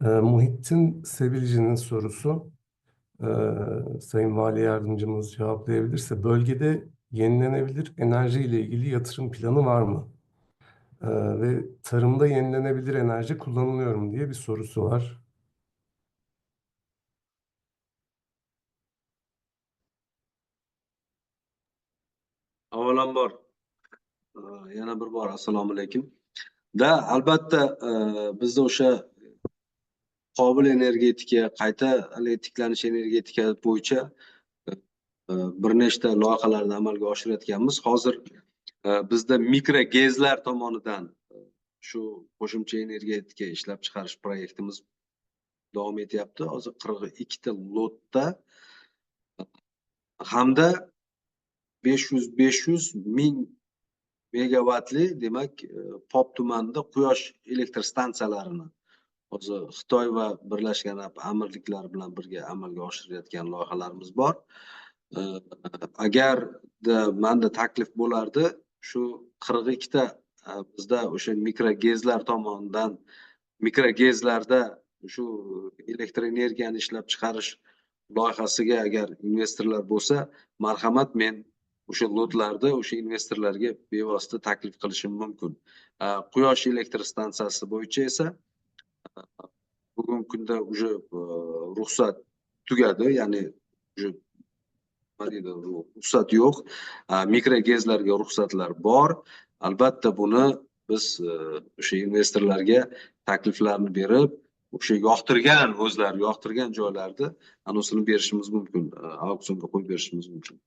Muhittin Sevilci'nin sorusu, Sayın Vali Yardımcımız cevaplayabilirse, bölgede yenilenebilir enerji ile ilgili yatırım planı var mı? Ve tarımda yenilenebilir enerji kullanılıyor mu diye bir sorusu var. Avvalambor, yana bir bor assalomu alaykum. Da albatta bizda o'sha qobil energetika, qayta tiklanish energetika bo'yicha bir nechta loyihalarni amalga oshirayotganmiz. Hozir bizda mikrogezlar tomonidan shu qo'shimcha energetika ishlab chiqarish proyektimiz davom etyapti. Hozir 42 ta lotda hamda 500 ming megavatli, demak, Pop tumanida quyosh elektr stansiyalarini hozir Xitoy va Birlashgan Arab Amirliklari bilan birga amalga oshirayotgan loyihalarimiz bor. Agar manda taklif bo'lardi, shu 42 ta bizda o'sha mikrogezlar tomonidan mikrogezlarda shu elektr energiyani ishlab chiqarish loyihasiga agar investorlar bo'lsa, marhamat, men o'sha lotlarda o'sha investorlarga bevosita taklif qilishim mumkin. Quyosh elektr stansiyasi bo'yicha esa bugungi kunda уже ruxsat tugadi, ya'ni уже ruxsat yo'q. Mikrogezlarga ruxsatlar bor. Albatta buni biz o'sha investorlarga takliflarni berib, o'sha o'zlari yoqtirgan joylarda anonsini berishimiz mumkin, auksionga qo'yib berishimiz mumkin.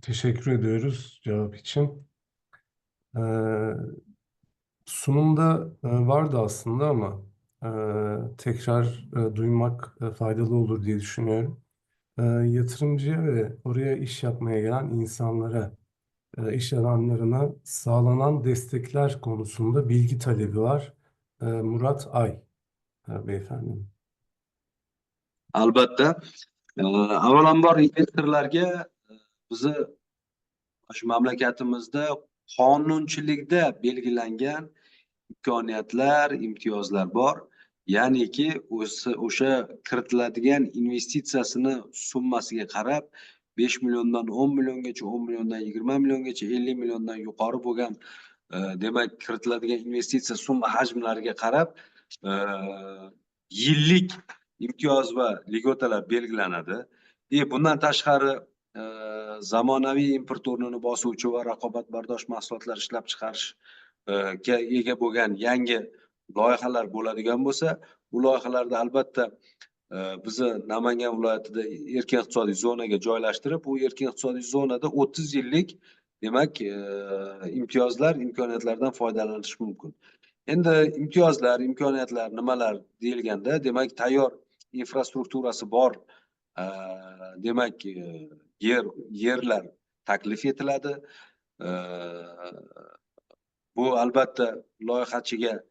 Teşekkür ediyoruz cevap için. Sunumda vardı aslında ama tekrar duymak faydalı olur diye düşünüyorum. Yatırımcıya ve oraya iş yapmaya gelen insanlara, iş alanlarına sağlanan destekler konusunda bilgi talebi var. Murat Ay beyefendi. Albatta, avvalambor investorlarga bizni shu mamlakatimizda qonunchilikda belgilangan imkoniyatlar, imtiyozlar bor. Ya'niki o'sha kiritiladigan investitsiyasini summasiga qarab 5 milliondan 10 milliongacha, 10 milliondan 20 milliongacha, 50 milliondan yuqori bo'lgan demak kiritiladigan investitsiya summa hajmlariga qarab yillik imtiyoz va ligotalar belgilanadi. Bundan tashqari zamonaviy import o'rnini bosuvchi va raqobatbardosh mahsulotlar ishlab chiqarishga ega bo'lgan yangi loyihalar bo'ladigan bo'lsa, bu loyihalarda albatta bizni Namangan viloyatida erkin iqtisodiy zonaga joylashtirib, bu erkin iqtisodiy zonada 30 yillik demak imtiyozlar, imkoniyatlardan foydalanish mumkin. Endi imtiyozlar, imkoniyatlar nimalar deyilganda, demak tayyor infrastrukturasi bor demak yerlar taklif etiladi. Bu albatta loyihachiga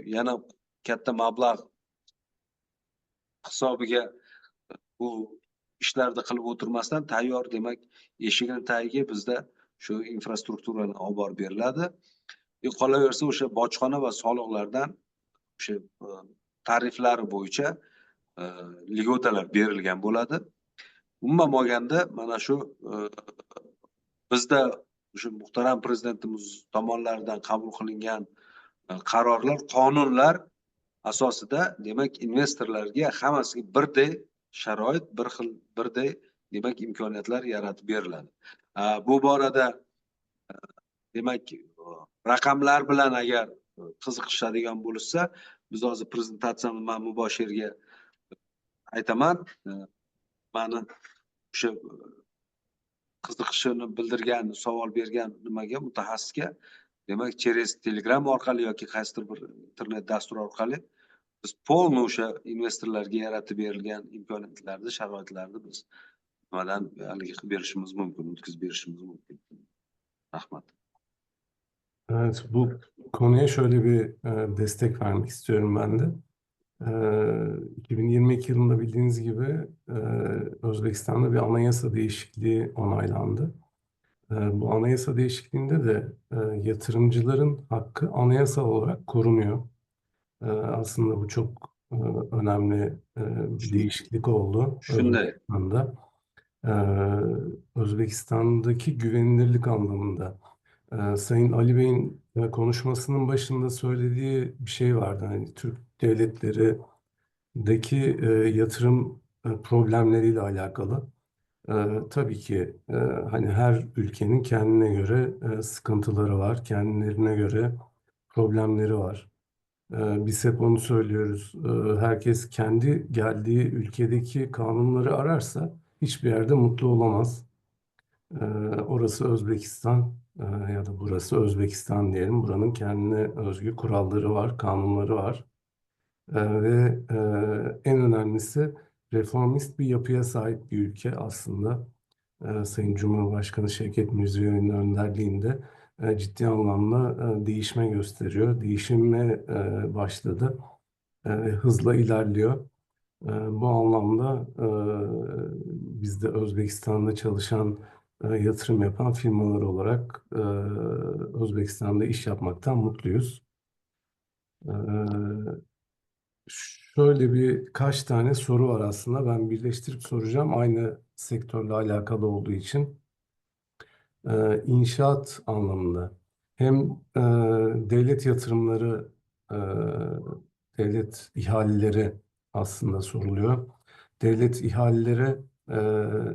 yana katta mablag' hisobiga bu ishlarni qilib o'tirmasdan tayyor demak eshigini tagiga bizda shu infrastrukturani olib borib beriladi. Qolaversa o'sha bojxona va soliqlardan o'sha tariflari bo'yicha ligotalar berilgan bo'ladi. Umuman olganda mana shu bizda o'sha muhtaram prezidentimiz tomonidan qabul qilingan qarorlar, qonunlar asosida demak investorlarga hammasiga birday sharoit, birday demak imkoniyatlar yaratib beriladi. Bu borada demak raqamlar bilan agar qiziqishadigan bo'lsa, biz hozir prezentatsiyani men muboshirga aytaman. Mani o'sha qiziqishini bildirgan, savol bergan nimaga, mutaxassisga, demak, через Telegram orqali yoki qaysidir bir internet dasturi orqali biz polni o'sha investorlarga yaratib berilgan imkoniyatlarni, sharoitlarni biz nimadan haligi qilib berishimiz mumkin, o'tkazib berishimiz mumkin. Rahmat. Evet, bu konuya şöyle bir destek vermek istiyorum ben de. 2022 yılında bildiğiniz gibi Özbekistan'da bir anayasa değişikliği onaylandı. Bu anayasa değişikliğinde de yatırımcıların hakkı anayasal olarak korunuyor. Aslında bu çok önemli bir değişiklik oldu Shunday. Özbekistan'da. Özbekistan'daki güvenilirlik anlamında. Sayın Ali Bey'in konuşmasının başında söylediği bir şey vardı. Hani Türk devletlerindeki yatırım problemleriyle alakalı. Tabii ki hani her ülkenin kendine göre sıkıntıları var, kendilerine göre problemleri var. Biz hep onu söylüyoruz. Herkes kendi geldiği ülkedeki kanunları ararsa hiçbir yerde mutlu olamaz. Orası Özbekistan ya da burası Özbekistan diyelim. Buranın kendine özgü kuralları var, kanunları var. Ve en önemlisi reformist bir yapıya sahip bir ülke aslında. Sayın Cumhurbaşkanı Şevket Mirziyoyev'in önderliğinde ciddi anlamda değişme gösteriyor. Değişime başladı. Hızla ilerliyor. Bu anlamda biz de Özbekistan'da çalışan, yatırım yapan firmalar olarak Özbekistan'da iş yapmaktan mutluyuz. Şöyle birkaç tane soru var aslında. Ben birleştirip soracağım aynı sektörle alakalı olduğu için. İnşaat anlamında hem devlet yatırımları, e, devlet ihaleleri aslında soruluyor. Devlet ihaleleri,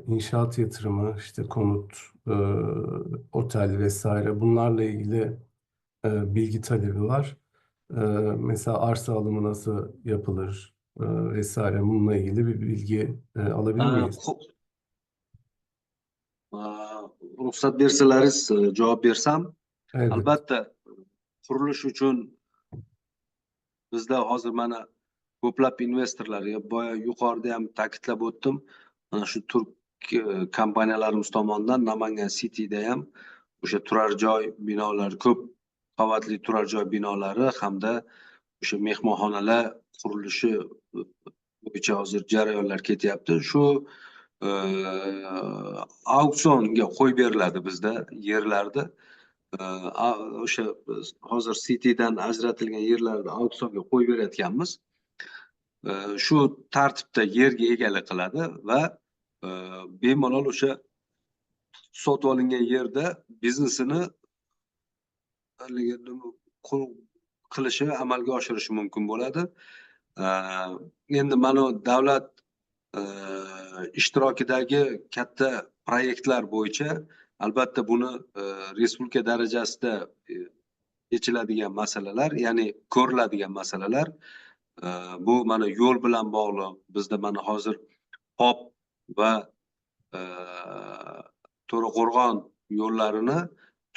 inşaat yatırımı, işte konut, otel vesaire bunlarla ilgili bilgi talebi var. Mesela arsa alımı nasıl yapılır vesaire bununla ilgili bir bilgi alabilir miyiz? Ruxsat bersangiz javob bersam, Evet. albatta qurilish uchun bizda hozir mana ko'plab investorlar, boya yuqorida ham ta'kidlab o'tdim, mana shu turk kompaniyalarimiz tomonidan Namangan City'da ham o'sha turar joy binolari, ko'p qavatli turar joy binolari hamda o'sha mehmonxonalar qurilishi bo'yicha hozir jarayonlar ketyapti. Shu auksionga qo'yib beriladi bizda yerlarda. O'sha hozir City'dan ajratilgan yerlarni auksionga qo'yib berayotganmiz. Shu tartibda yerga egalik qiladi va bemalol o'sha sotib olingan yerda biznesini qilishi, amalga oshirishi mumkin bo'ladi. Endi mana davlat ishtirokidagi katta proyektlar bo'yicha albatta buni respublika darajasida yechiladigan masalalar, ya'ni ko'riladigan masalalar. Bu mana yo'l bilan bog'liq. Bizda mana hozir Pop va To'raqo'rg'on yo'llarini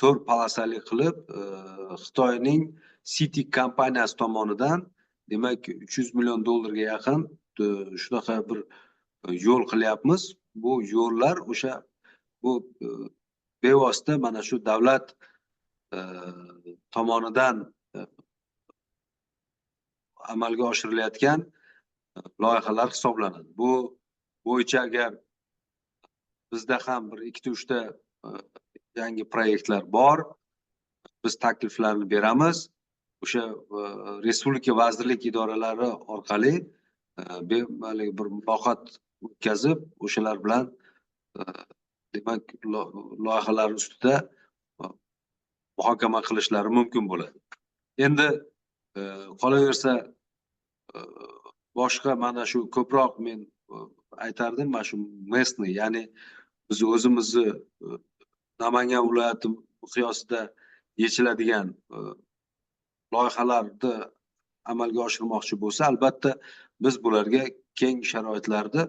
4 polosali qilib Xitoyning City kompaniyasi tomonidan demak 300 million dollarga yaqin shunaqa bir yo'l qilyapmiz. Bu yo'llar o'sha bu bevosita mana shu davlat tomonidan amalga oshirilayotgan loyihalar hisoblanadi. Bu bo'yicha agar bizda ham bir 2-3 ta yangi proyektlar bor, biz takliflarni beramiz. O'sha respublika vazirlik idoralari orqali bir muloqot o'tkazib, o'shalar bilan demak loyihalar ustida muhokama qilishlari mumkin bo'ladi. Endi qolaversa boshqa mana shu ko'proq men aytardim, mana shu местный, ya'ni biz o'zimizni Namangan viloyati miqyosida yechiladigan loyihalarni amalga oshirmoqchi bo'lsa, albatta biz bularga keng sharoitlarni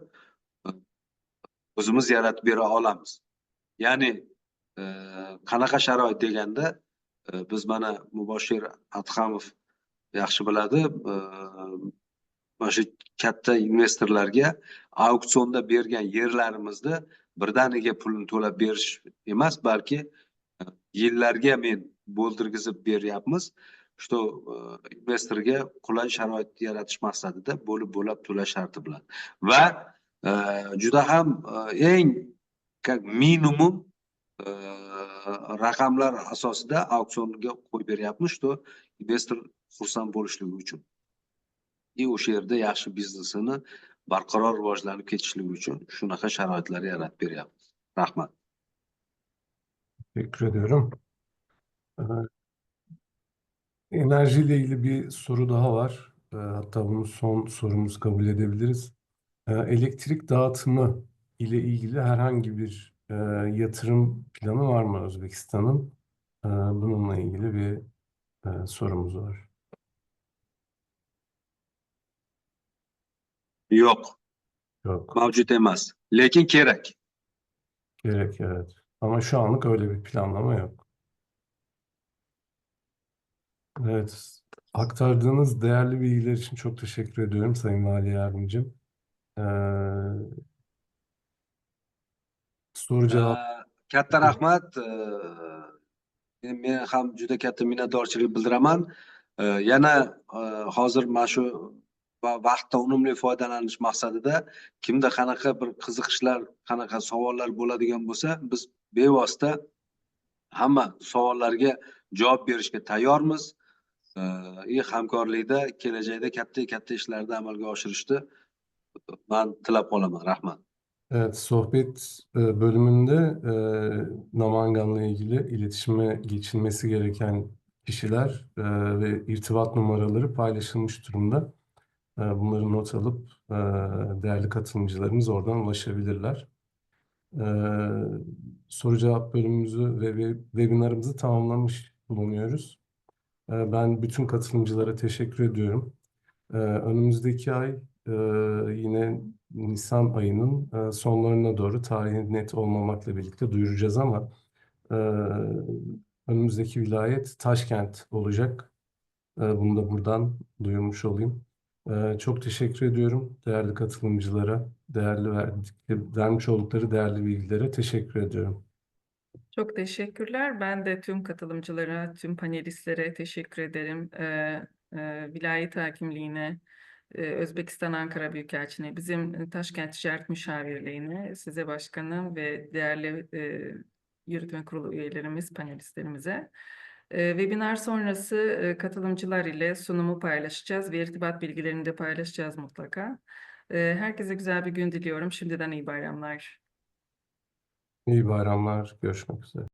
o'zimiz yaratib bera olamiz. Ya'ni qanaqa sharoit deganda biz mana Mubashshir Adhamov yaxshi biladi. Mana shu katta investorlarga auksionda bergan yerlarimizni birdaniga pulini to'lab berish emas, balki yillarga men bo'ldirgizib beryapmiz. Что investorga qulay sharoit yaratish maqsadida bo'lib to'lash sharti bilan. Va juda ham eng minimum raqamlar asosida auksionga qo'yib beryapmiz, что investor xursand bo'lishligi uchun. O'sha yerda yaxshi biznesini barqaror rivojlanib ketishligi uchun shunaqa sharoitlar yaratib beryapmiz. Rahmat. Teşekkür ediyorum. Ee, Enerjiyle ilgili bir soru daha var. Hatta bunu son sorumuz kabul edebiliriz. Elektrik dağıtımı ile ilgili herhangi bir yatırım planı var mı Özbekistan'ın? Bununla ilgili bir sorumuz var. Yo'q, Yok, mavjud emas. Lekin kerak. gerek evet. Ama şu anlık öyle bir planlama yok. Evet, aktardığınız değerli bilgiler için çok teşekkür ediyorum Sayın Vali Yardımcım. Ee, soru cevap. Katta rahmat. Men ham juda katta minnatdorchilik bildiraman. Yana hozir mana shu vaqtdan unumli foydalanish maqsadida kimda qanaqa bir qiziqishlar, qanaqa savollar bo'ladigan bo'lsa, biz bevosita hamma savollarga javob berishga tayyormiz. Hamkorlikda kelajakda katta ishlarni amalga oshirishni men tilab qolaman. Rahmat. Evet, sohbet bölümünde Namangan'la ilgili iletişime geçilmesi gereken kişiler ve irtibat numaraları paylaşılmış durumda. Bunları not alıp değerli katılımcılarımız oradan ulaşabilirler. E, Soru cevap bölümümüzü ve webinarımızı tamamlamış bulunuyoruz. Ben bütün katılımcılara teşekkür ediyorum. Önümüzdeki ay yine Nisan ayının sonlarına doğru tarihi net olmamakla birlikte duyuracağız ama önümüzdeki vilayet Taşkent olacak. Bunu da buradan duyurmuş olayım. Çok teşekkür ediyorum değerli katılımcılara, vermiş oldukları değerli bilgilere teşekkür ediyorum. Çok teşekkürler. Ben de tüm katılımcılara, tüm panelistlere teşekkür ederim. Vilayet Hakimliğine, Özbekistan Ankara Büyükelçiliğine, bizim Taşkent Ticaret Müşavirliğine, size başkanım ve değerli yürütme kurulu üyelerimiz, panelistlerimize. Webinar sonrası katılımcılar ile sunumu paylaşacağız ve irtibat bilgilerini de paylaşacağız mutlaka. Herkese güzel bir gün diliyorum. Şimdiden iyi bayramlar. İyi bayramlar, görüşmek üzere.